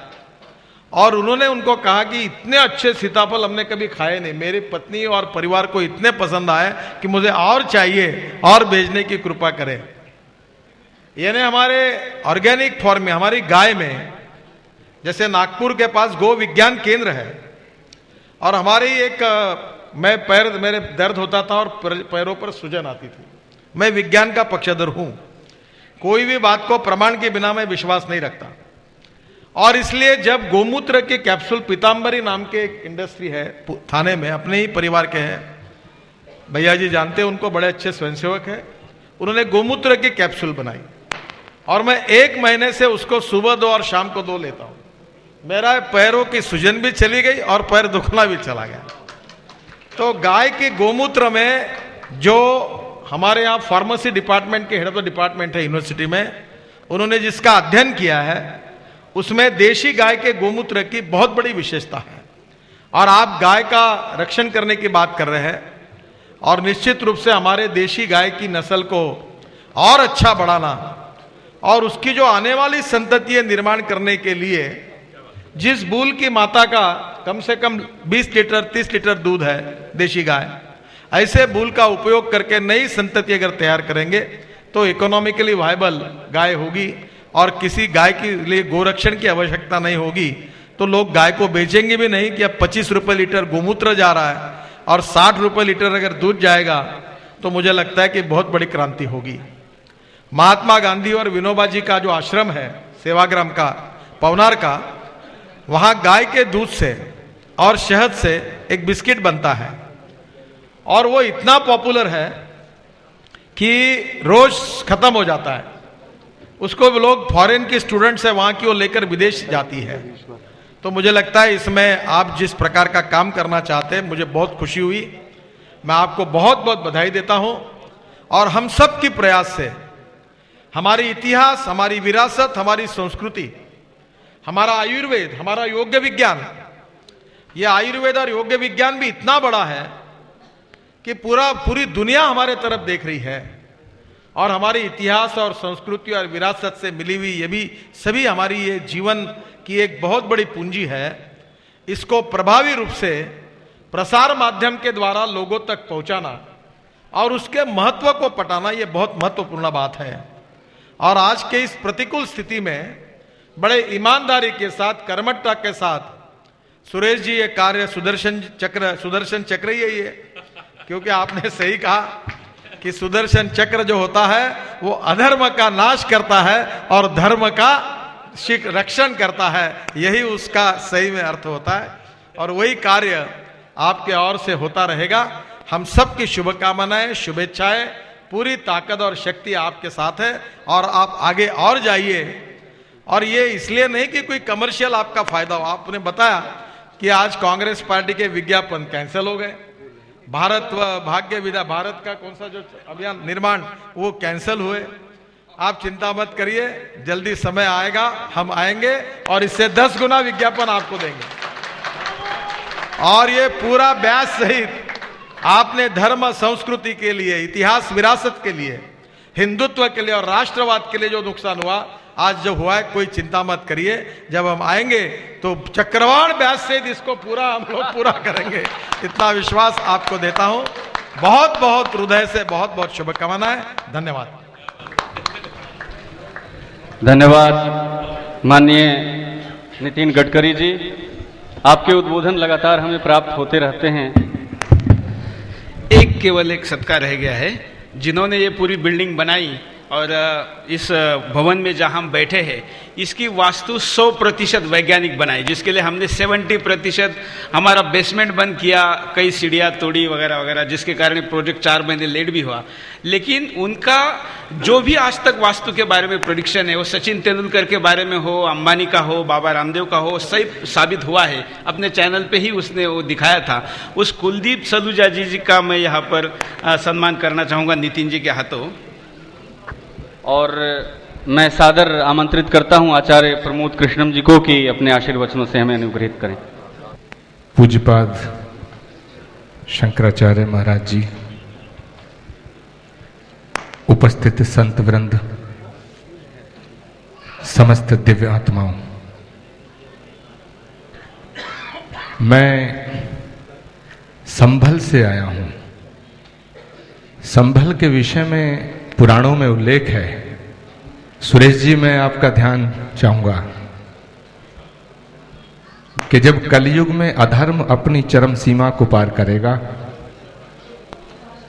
[SPEAKER 14] और उन्होंने उनको कहा कि इतने अच्छे सीताफल हमने कभी खाए नहीं, मेरी पत्नी और परिवार को इतने पसंद आए कि मुझे और चाहिए, और भेजने की कृपा करें। यानी हमारे ऑर्गेनिक फॉर्म में, हमारी गाय में, जैसे नागपुर के पास गो विज्ञान केंद्र है, और हमारी एक मेरे दर्द होता था और पैरों पर सूजन आती थी। मैं विज्ञान का पक्षधर हूं, कोई भी बात को प्रमाण के बिना मैं विश्वास नहीं रखता। और इसलिए जब गोमूत्र के कैप्सूल, पीताम्बरी नाम के एक इंडस्ट्री है थाने में, अपने ही परिवार के हैं, भैया जी जानते हैं उनको, बड़े अच्छे स्वयंसेवक हैं, उन्होंने गोमूत्र की कैप्सूल बनाई और मैं 1 महीने से उसको सुबह 2 और शाम को 2 लेता हूं। मेरा पैरों की सूजन भी चली गई और पैर दुखना भी चला गया। तो गाय के गोमूत्र में, जो हमारे यहाँ फार्मेसी डिपार्टमेंट के हेड ऑफ द डिपार्टमेंट है यूनिवर्सिटी में, उन्होंने जिसका अध्ययन किया है, उसमें देशी गाय के गोमूत्र की बहुत बड़ी विशेषता है। और आप गाय का रक्षण करने की बात कर रहे हैं, और निश्चित रूप से हमारे देशी गाय की नस्ल को और अच्छा बढ़ाना और उसकी जो आने वाली संतति निर्माण करने के लिए, जिस बूल की माता का कम से कम 20 लीटर 30 लीटर दूध है देशी गाय, ऐसे बूल का उपयोग करके नई संतति अगर तैयार करेंगे तो इकोनॉमिकली वायबल गाय होगी और किसी गाय के लिए गोरक्षण की आवश्यकता नहीं होगी। तो लोग गाय को बेचेंगे भी नहीं कि अब 25 रुपए लीटर गोमूत्र जा रहा है और 60 रुपए लीटर अगर दूध जाएगा, तो मुझे लगता है कि बहुत बड़ी क्रांति होगी। महात्मा गांधी और विनोबा जी का जो आश्रम है सेवाग्राम का, पवनार का, वहां गाय के दूध से और शहद से एक बिस्किट बनता है और वो इतना पॉपुलर है कि रोज खत्म हो जाता है। उसको लोग, फॉरेन के स्टूडेंट्स है वहां की, वो लेकर विदेश जाती है। तो मुझे लगता है इसमें आप जिस प्रकार का काम करना चाहते हैं, मुझे बहुत खुशी हुई। मैं आपको बहुत बहुत बधाई देता हूं। और हम सब की प्रयास से हमारी इतिहास, हमारी विरासत, हमारी संस्कृति, हमारा आयुर्वेद, हमारा योग्य विज्ञान, ये आयुर्वेद और योग्य विज्ञान भी इतना बड़ा है कि पूरी दुनिया हमारे तरफ देख रही है। और हमारी इतिहास और संस्कृति और विरासत से मिली हुई ये भी सभी हमारी ये जीवन की एक बहुत बड़ी पूंजी है। इसको प्रभावी रूप से प्रसार माध्यम के द्वारा लोगों तक पहुंचाना और उसके महत्व को पटाना, ये बहुत महत्वपूर्ण बात है। और आज के इस प्रतिकूल स्थिति में बड़े ईमानदारी के साथ, कर्मठता के साथ सुरेश जी ये कार्य सुदर्शन चक्र ही है ये, क्योंकि आपने सही कहा कि सुदर्शन चक्र जो होता है वो अधर्म का नाश करता है और धर्म का रक्षण करता है, यही उसका सही में अर्थ होता है। और वही कार्य आपके ओर से होता रहेगा। हम सबकी शुभकामनाएं, शुभेच्छाएं, पूरी ताकत और शक्ति आपके साथ है और आप आगे और जाइए। और ये इसलिए नहीं कि कोई कमर्शियल आपका फायदा हो। आपने बताया कि आज कांग्रेस पार्टी के विज्ञापन कैंसिल हो गए, भारत भाग्य विधा, भारत का कौन सा जो अभियान निर्माण, वो कैंसिल हुए। आप चिंता मत करिए, जल्दी समय आएगा, हम आएंगे और इससे 10 गुना विज्ञापन आपको देंगे। और ये पूरा ब्याज सहित आपने धर्म संस्कृति के लिए, इतिहास विरासत के लिए, हिंदुत्व के लिए और राष्ट्रवाद के लिए जो नुकसान हुआ, आज जो हुआ है, कोई चिंता मत करिए। जब हम आएंगे तो चक्रवाण ब्याज सहित इसको पूरा हम लोग पूरा करेंगे, इतना विश्वास आपको देता हूं। बहुत बहुत हृदय से बहुत बहुत शुभकामनाएं। धन्यवाद।
[SPEAKER 7] धन्यवाद माननीय नितिन गडकरी जी, आपके उद्बोधन लगातार हमें प्राप्त होते रहते हैं।
[SPEAKER 2] एक केवल एक सत्कार रह गया है, जिन्होंने ये पूरी बिल्डिंग बनाई और इस भवन में जहां हम बैठे हैं, इसकी वास्तु 100% वैज्ञानिक बनाई, जिसके लिए हमने 70% हमारा बेसमेंट बंद किया, कई सीढ़ियाँ तोड़ी वगैरह वगैरह, जिसके कारण प्रोजेक्ट 4 महीने लेट भी हुआ। लेकिन उनका जो भी आज तक वास्तु के बारे में प्रेडिक्शन है, वो सचिन तेंदुलकर के बारे में हो, अंबानी का हो, बाबा रामदेव का हो, सही साबित हुआ है। अपने चैनल पे ही उसने वो दिखाया था। उस कुलदीप सलूजा जी का मैं यहाँ पर सम्मान करना चाहूँगा नितिन जी के हाथों।
[SPEAKER 7] और मैं सादर आमंत्रित करता हूं आचार्य प्रमोद कृष्णम जी को कि अपने आशीर्वचनों से हमें अनुग्रहित करें।
[SPEAKER 15] पूज्यपाद शंकराचार्य महाराज जी, उपस्थित संत वृंद, समस्त दिव्य आत्माओं, मैं संभल से आया हूं। संभल के विषय में पुराणों में उल्लेख है। सुरेश जी, मैं आपका ध्यान चाहूंगा कि जब कलयुग में अधर्म अपनी चरम सीमा को पार करेगा,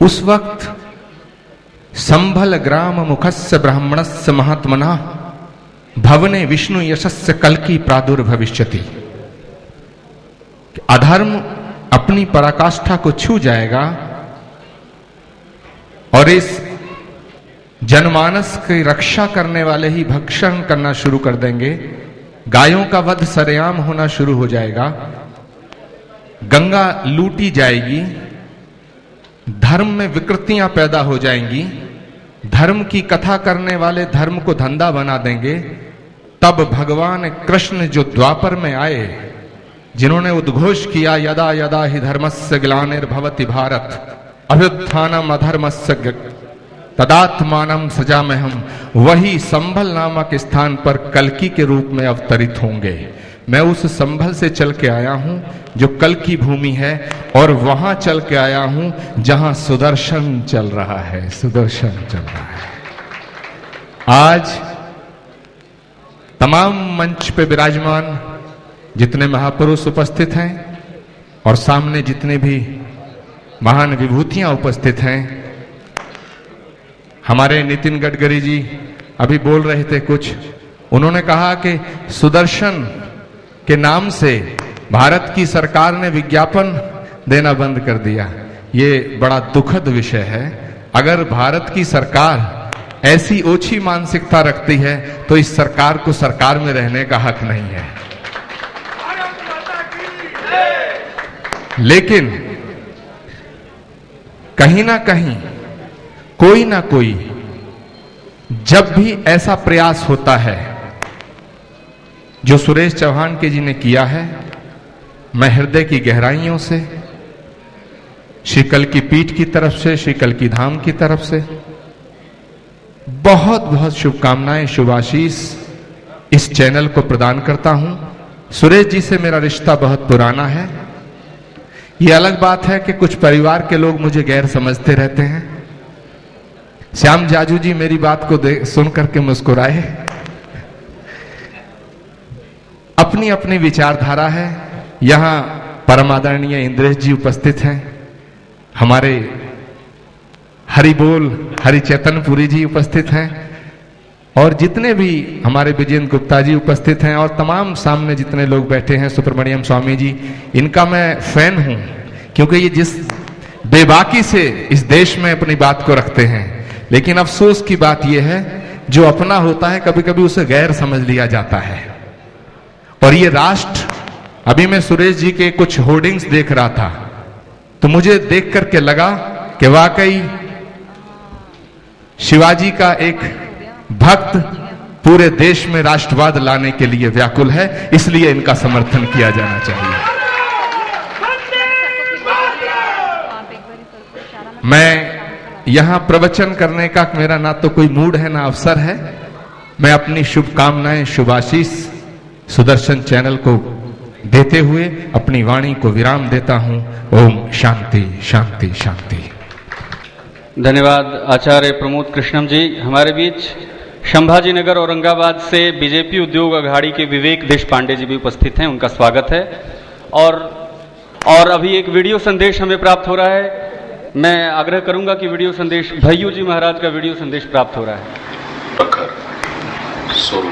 [SPEAKER 15] उस वक्त संभल ग्राम मुखस्य ब्राह्मणस्य महात्मना भवने विष्णु यशस्य कल्कि प्रादुर्भविष्यति। अधर्म अपनी पराकाष्ठा को छू जाएगा और इस जनमानस की रक्षा करने वाले ही भक्षण करना शुरू कर देंगे। गायों का वध सरेआम होना शुरू हो जाएगा, गंगा लूटी जाएगी, धर्म में विकृतियां पैदा हो जाएंगी, धर्म की कथा करने वाले धर्म को धंधा बना देंगे। तब भगवान कृष्ण जो द्वापर में आए, जिन्होंने उद्घोष किया यदा यदा हि धर्मस्य ग्लानिर्भवति भारत अभ्युत्थानम अधर्मस्य तदात्मानम सजामहम, वही संभल नामक स्थान पर कल्कि के रूप में अवतरित होंगे। मैं उस संभल से चल के आया हूं जो कल की भूमि है, और वहां चल के आया हूं जहां सुदर्शन चल रहा है, सुदर्शन चल रहा है। आज तमाम मंच पे विराजमान जितने महापुरुष उपस्थित हैं और सामने जितने भी महान विभूतियां उपस्थित हैं, हमारे नितिन गडकरी जी अभी बोल रहे थे कुछ, उन्होंने कहा कि सुदर्शन के नाम से भारत की सरकार ने विज्ञापन देना बंद कर दिया। ये बड़ा दुखद विषय है। अगर भारत की सरकार ऐसी ओछी मानसिकता रखती है तो इस सरकार को सरकार में रहने का हक नहीं है। लेकिन कहीं ना कहीं कोई ना कोई जब भी ऐसा प्रयास होता है जो सुरेश चौहान के जी ने किया है, मैं हृदय की गहराइयों से श्री कल्कि पीठ की तरफ से, श्री कल्कि धाम की तरफ से बहुत बहुत शुभकामनाएं, शुभाशीष इस चैनल को प्रदान करता हूं। सुरेश जी से मेरा रिश्ता बहुत पुराना है। यह अलग बात है कि कुछ परिवार के लोग मुझे गैर समझते रहते हैं। श्याम जाजू जी मेरी बात को सुन करके मुस्कुराए। अपनी अपनी विचारधारा है। यहां परम आदरणीय इंद्रेश जी उपस्थित हैं, हमारे हरि बोल हरि चैतन्यपुरी जी उपस्थित हैं और जितने भी हमारे विजेंद्र गुप्ता जी उपस्थित हैं और तमाम सामने जितने लोग बैठे हैं, सुब्रमण्यम स्वामी जी, इनका मैं फैन हूं क्योंकि ये जिस बेबाकी से इस देश में अपनी बात को रखते हैं, लेकिन अफसोस की बात यह है जो अपना होता है कभी कभी उसे गैर समझ लिया जाता है। और ये राष्ट्र, अभी मैं सुरेश जी के कुछ होर्डिंग्स देख रहा था तो मुझे देख करके लगा कि वाकई शिवाजी का एक भक्त पूरे देश में राष्ट्रवाद लाने के लिए व्याकुल है, इसलिए इनका समर्थन किया जाना चाहिए। मैं यहां प्रवचन करने का मेरा ना तो कोई मूड है ना अवसर है। मैं अपनी शुभकामनाएं, शुभाशीष सुदर्शन चैनल को देते हुए अपनी वाणी को विराम देता हूं। ओम शांति शांति शांति।
[SPEAKER 7] धन्यवाद आचार्य प्रमोद कृष्णम जी। हमारे बीच संभाजी नगर औरंगाबाद से बीजेपी उद्योग अघाड़ी के विवेक देश पांडे जी भी उपस्थित हैं, उनका स्वागत है। और अभी एक वीडियो संदेश हमें प्राप्त हो रहा है। मैं आग्रह करूंगा कि वीडियो संदेश भैयू जी महाराज का वीडियो संदेश प्राप्त हो रहा है।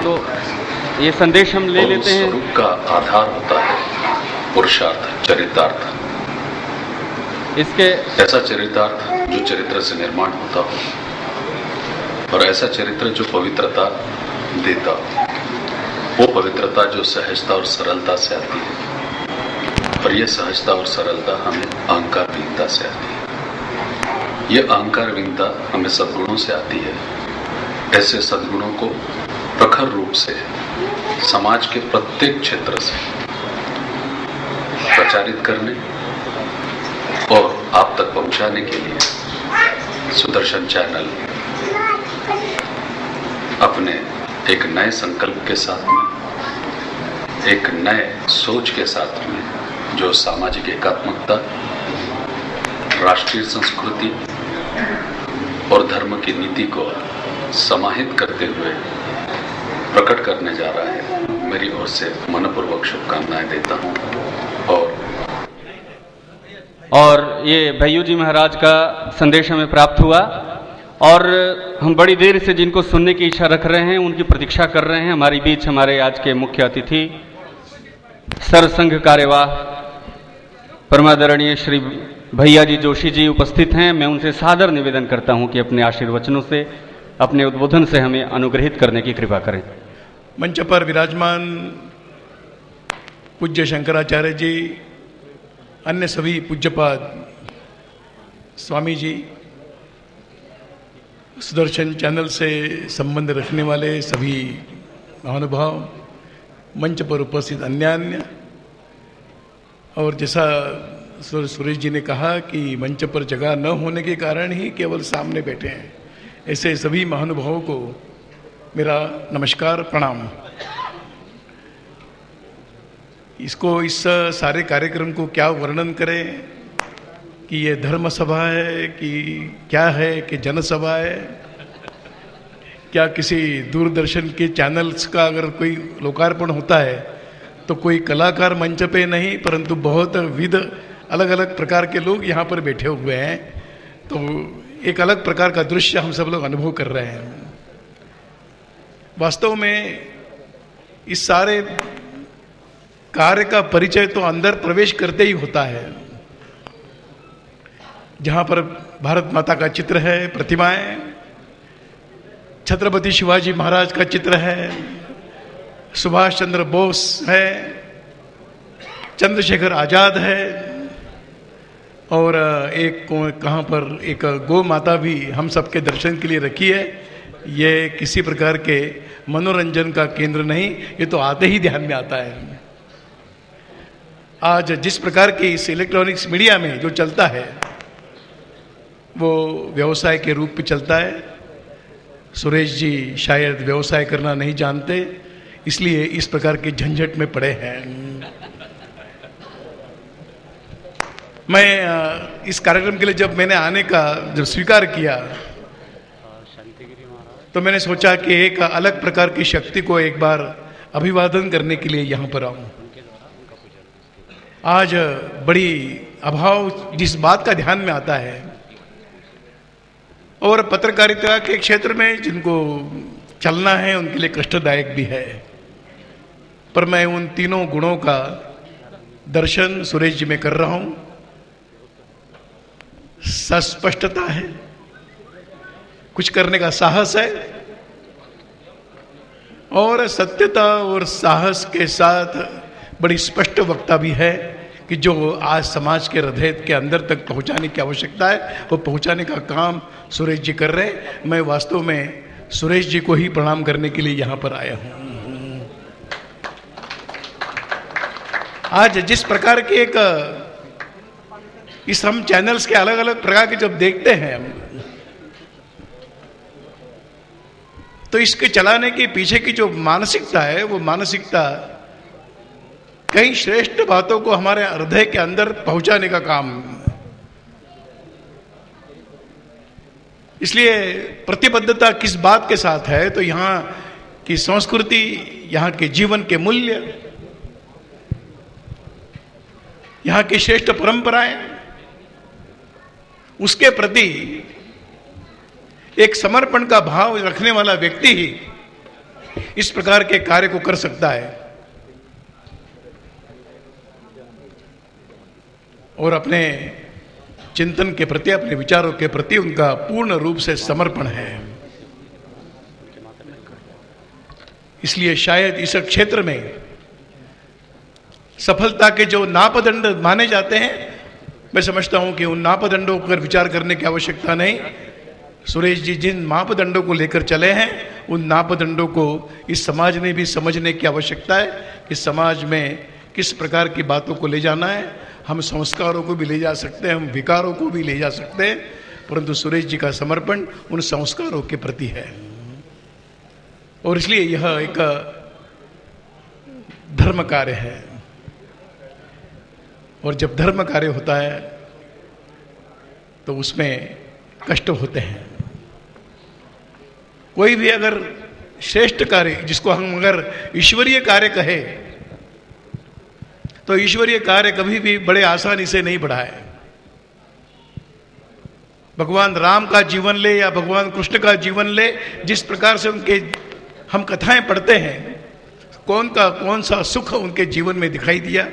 [SPEAKER 7] तो ये संदेश हम ले लेते हैं।
[SPEAKER 16] स्वरूप का आधार होता है पुरुषार्थ, चरितार्थ।
[SPEAKER 7] इसके
[SPEAKER 16] ऐसा चरितार्थ जो चरित्र से निर्माण होता हो और ऐसा चरित्र जो पवित्रता देता हो। वो पवित्रता जो सहजता और सरलता से आती है और ये सहजता और सरलता हमें अहंकार विहीनता से आती है। ये अहंकार विहीनता हमें सद्गुणों से आती है। ऐसे सद्गुणों को प्रखर रूप से समाज के प्रत्येक क्षेत्र से प्रचारित करने और आप तक पहुंचाने के लिए सुदर्शन चैनल अपने एक नए संकल्प के साथ में, एक नए सोच के साथ में, जो सामाजिक एकात्मकता, राष्ट्रीय संस्कृति और धर्म की नीति को समाहित करते हुए प्रकट करने जा रहा है। मेरी ओर से मनपूर्वक शुभकामनाएं देता हूं।
[SPEAKER 7] और ये भैयू जी महाराज का संदेश हमें प्राप्त हुआ और हम बड़ी देर से जिनको सुनने की इच्छा रख रहे हैं उनकी प्रतीक्षा कर रहे हैं। हमारे बीच हमारे आज के मुख्य अतिथि सरसंघ कार्यवाह परमादरणीय श्री भैया जी जोशी जी उपस्थित हैं। मैं उनसे सादर निवेदन करता हूं कि अपने आशीर्वचनों से, अपने उद्बोधन से हमें अनुग्रहित करने की कृपा करें।
[SPEAKER 14] मंच पर विराजमान पूज्य शंकराचार्य जी, अन्य सभी पूज्यपाद स्वामी जी, सुदर्शन चैनल से संबंध रखने वाले सभी महानुभाव, मंच पर उपस्थित अन्य, और जैसा सुरेश जी ने कहा कि मंच पर जगह न होने के कारण ही केवल सामने बैठे हैं, ऐसे सभी महानुभावों को मेरा नमस्कार, प्रणाम। इसको, इस सारे कार्यक्रम को क्या वर्णन करें कि ये धर्म सभा है कि क्या है, कि जनसभा है, क्या किसी दूरदर्शन के चैनल्स का अगर कोई लोकार्पण होता है तो कोई कलाकार मंच पे नहीं परंतु बहुत विध अलग अलग प्रकार के लोग यहाँ पर बैठे हुए हैं, तो एक अलग प्रकार का दृश्य हम सब लोग अनुभव कर रहे हैं। वास्तव में इस सारे कार्य का परिचय तो अंदर प्रवेश करते ही होता है, जहां पर भारत माता का चित्र है, प्रतिमाएं, छत्रपति शिवाजी महाराज का चित्र है, सुभाष चंद्र बोस है, चंद्रशेखर आजाद है, और एक कहां पर एक गौ माता भी हम सबके दर्शन के लिए रखी है। ये किसी प्रकार के मनोरंजन का केंद्र नहीं, ये तो आते ही ध्यान में आता है। आज जिस प्रकार के इस इलेक्ट्रॉनिक्स मीडिया में जो चलता है वो व्यवसाय के रूप में चलता है। सुरेश जी शायद व्यवसाय करना नहीं जानते, इसलिए इस प्रकार के झंझट में पड़े हैं। मैं इस कार्यक्रम के लिए जब मैंने आने का स्वीकार किया तो मैंने सोचा कि एक अलग प्रकार की शक्ति को एक बार अभिवादन करने के लिए यहाँ पर आऊं। आज बड़ी अभाव जिस बात का ध्यान में आता है
[SPEAKER 4] और पत्रकारिता के क्षेत्र में जिनको चलना है उनके लिए कष्टदायक भी है, पर मैं उन तीनों गुणों का दर्शन सुरेश जी में कर रहा हूं। सस्पष्टता है, कुछ करने का साहस है, और सत्यता और साहस के साथ बड़ी स्पष्ट वक्ता भी है कि जो आज समाज के हृदय के अंदर तक पहुंचाने की आवश्यकता है वो पहुंचाने का काम सुरेश जी कर रहे हैं। मैं वास्तव में सुरेश जी को ही प्रणाम करने के लिए यहां पर आया हूं। आज जिस प्रकार के एक इस हम चैनल्स के अलग अलग प्रकार के जब देखते हैं हम, तो इसके चलाने के पीछे की जो मानसिकता है वो मानसिकता कई श्रेष्ठ बातों को हमारे हृदय के अंदर पहुंचाने का काम। इसलिए प्रतिबद्धता किस बात के साथ है, तो यहां की संस्कृति, यहां के जीवन के मूल्य, यहां की श्रेष्ठ परंपराएं, उसके प्रति एक समर्पण का भाव रखने वाला व्यक्ति ही इस प्रकार के कार्य को कर सकता है और अपने चिंतन के प्रति, अपने विचारों के प्रति उनका पूर्ण रूप से समर्पण है। इसलिए शायद इस क्षेत्र में सफलता के जो नापदंड माने जाते हैं, मैं समझता हूं कि उन नापदंडों पर विचार करने की आवश्यकता नहीं। सुरेश जी जिन मापदंडों को लेकर चले हैं उन नापदंडों को इस समाज ने भी समझने की आवश्यकता है कि समाज में किस प्रकार की बातों को ले जाना है। हम संस्कारों को भी ले जा सकते हैं, हम विकारों को भी ले जा सकते हैं, परंतु सुरेश जी का समर्पण उन संस्कारों के प्रति है। और इसलिए यह एक धर्म कार्य है, और जब धर्म कार्य होता है तो उसमें कष्ट होते हैं। कोई भी अगर श्रेष्ठ कार्य, जिसको हम अगर ईश्वरीय कार्य कहे, तो ईश्वरीय कार्य कभी भी बड़े आसानी से नहीं बढ़ा है। भगवान राम का जीवन ले या भगवान कृष्ण का जीवन ले, जिस प्रकार से उनके हम कथाएं पढ़ते हैं, कौन सा सुख उनके जीवन में दिखाई दिया।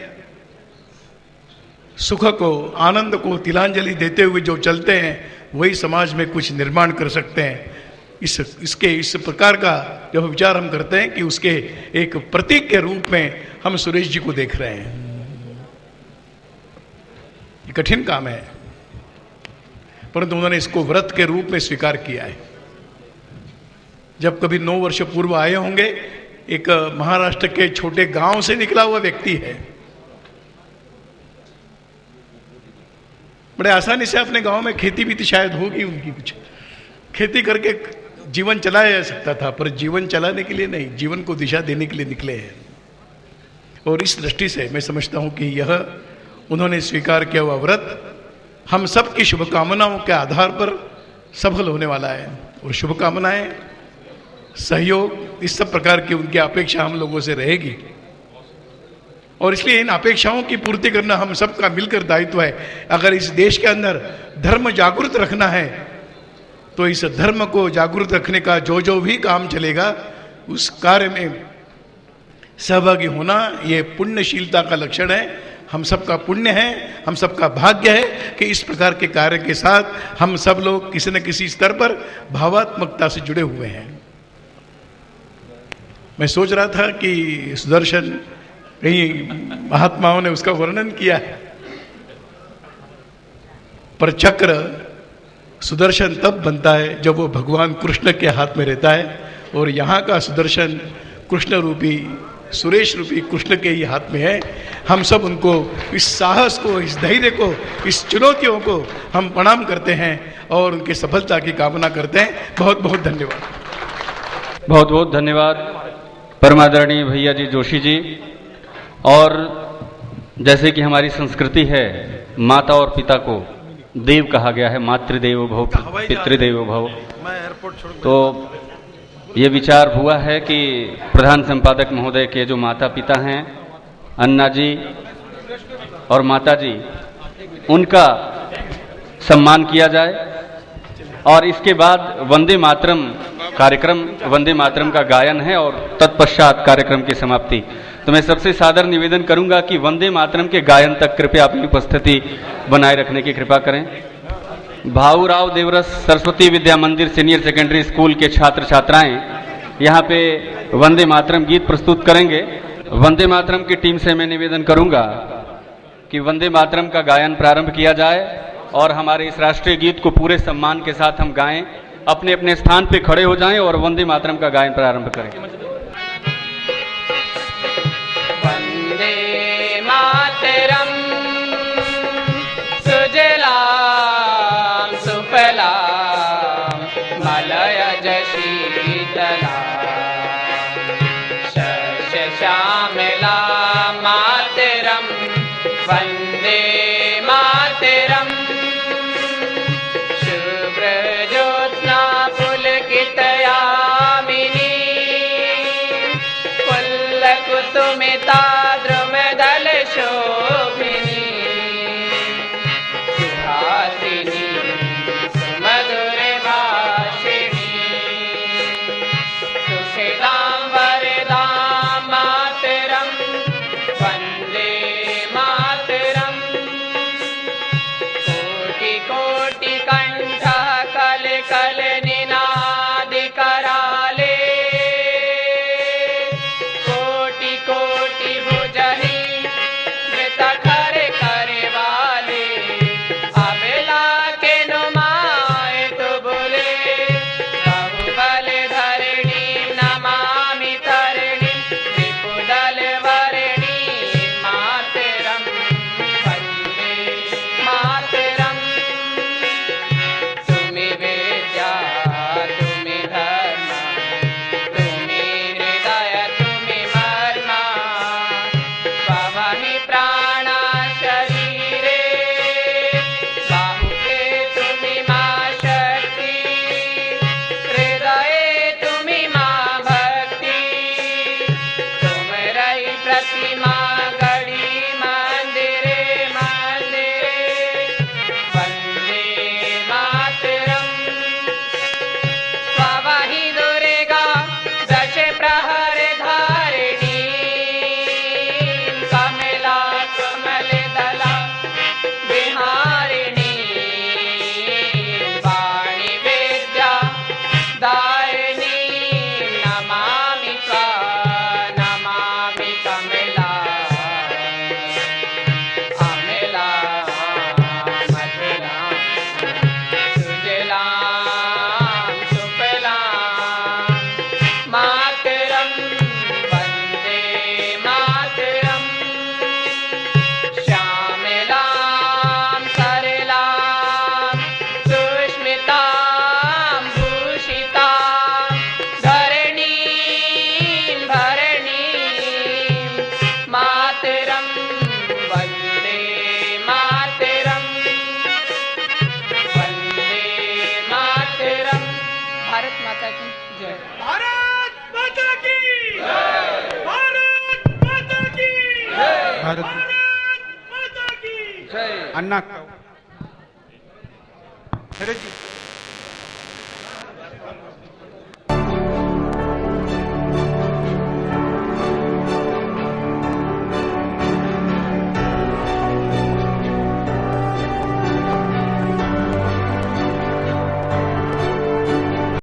[SPEAKER 4] सुख को, आनंद को तिलांजलि देते हुए जो चलते हैं वही समाज में कुछ निर्माण कर सकते हैं। इस प्रकार का जब विचार हम करते हैं कि उसके एक प्रतीक के रूप में हम सुरेश जी को देख रहे हैं। ये कठिन काम है, परंतु उन्होंने इसको व्रत के रूप में स्वीकार किया है। जब कभी 9 वर्ष पूर्व आए होंगे, एक महाराष्ट्र के छोटे गांव से निकला हुआ व्यक्ति है, बड़े आसानी से अपने गांव में खेती भी तो शायद होगी उनकी, कुछ खेती करके जीवन चलाया जा सकता था, पर जीवन चलाने के लिए नहीं, जीवन को दिशा देने के लिए निकले हैं। और इस दृष्टि से मैं समझता हूं कि यह उन्होंने स्वीकार किया हुआ व्रत हम सब की शुभकामनाओं के आधार पर सफल होने वाला है। और शुभकामनाएं, सहयोग, इस सब प्रकार की उनकी अपेक्षा हम लोगों से रहेगी, और इसलिए इन अपेक्षाओं की पूर्ति करना हम सबका मिलकर दायित्व है। अगर इस देश के अंदर धर्म जागृत रखना है तो इस धर्म को जागृत रखने का जो भी काम चलेगा, उस कार्य में सहभागी होना ये पुण्यशीलता का लक्षण है। हम सबका पुण्य है, हम सबका भाग्य है कि इस प्रकार के कार्य के साथ हम सब लोग किसी न किसी स्तर पर भावात्मकता से जुड़े हुए हैं। मैं सोच रहा था कि सुदर्शन, कहीं महात्माओं ने उसका वर्णन किया है, पर चक्र सुदर्शन तब बनता है जब वो भगवान कृष्ण के हाथ में रहता है, और यहाँ का सुदर्शन कृष्ण रूपी, सुरेश रूपी कृष्ण के ही हाथ में है। हम सब उनको, इस साहस को, इस धैर्य को, इस चुनौतियों को हम प्रणाम करते हैं और उनकी सफलता की कामना करते हैं। बहुत बहुत धन्यवाद।
[SPEAKER 7] बहुत बहुत धन्यवाद परमादरणीय भैया जी जोशी जी। और जैसे कि हमारी संस्कृति है, माता और पिता को देव कहा गया है, मातृदेवो भव पितृदेवो भव। तो ये विचार हुआ है कि प्रधान संपादक महोदय के जो माता पिता हैं, अन्ना जी और माता जी, उनका सम्मान किया जाए। और इसके बाद वंदे मातरम कार्यक्रम, वंदे मातरम का गायन है और तत्पश्चात कार्यक्रम की समाप्ति। तो मैं सबसे सादर निवेदन करूंगा कि वंदे मातरम के गायन तक कृपया अपनी उपस्थिति बनाए रखने की कृपा करें। भाऊराव देवरस सरस्वती विद्या मंदिर सीनियर सेकेंडरी स्कूल के छात्र छात्राएं यहाँ पे वंदे मातरम गीत प्रस्तुत करेंगे। वंदे मातरम की टीम से मैं निवेदन करूंगा कि वंदे मातरम का गायन प्रारंभ किया जाए और हमारे इस राष्ट्रीय गीत को पूरे सम्मान के साथ हम गाएं। अपने अपने स्थान पे खड़े हो जाएं और वंदे मातरम का गायन प्रारंभ करें।
[SPEAKER 17] वंदे मातरम सुजलाम सुफलाम मलयज शीतलाम शस्य श्यामलाम मातरम वंदे मातरम शुभ्र ज्योत्स्ना पुलकितयामिनी पुल्लकुसुमिता द्रुमदल शोभिनी सुहासिनी सुमधुर भाषिणी सुखदां वरदां मातरं वन्दे मातरं कोटि कोटि कंठः कल कल निनादि कराले कोटि कोटि भुजहि धृत खर करे वाले अबला के नुमाए तो बोले बाहुबल धरणी नमामि धरणी त्रिपुदल वरणी मातरं वन्दे मातरं तुमि विद्या तुमि धर्म तुमि हृदय तुमि मर्म पवहि प्राणा शरीरे बाहुके तुमि मा शक्ति हृदये तुमि मा भक्ति तुम रही प्रतिमा गढ़ी मंदिरे मंदिरे वन्दे मातरं स्वहि दुर्गा दश प्रहर धारिणी कमला कमल दला विहारिणी वाणी विद्या दायिनी नमामि त्वा नमामि कमला अमला मधुरा सुजलां सुफलां मातरं वन्दे मातरं श्यामलां सरलां सुष्मितां भूषितां धरणीं भरणीं मातरं वन्दे मातरं वन्दे मातरं। भारत माता की जय। भारत माता की जय। भारत माता की जय।
[SPEAKER 14] भारत
[SPEAKER 17] माता की
[SPEAKER 2] अन्ना अरे जी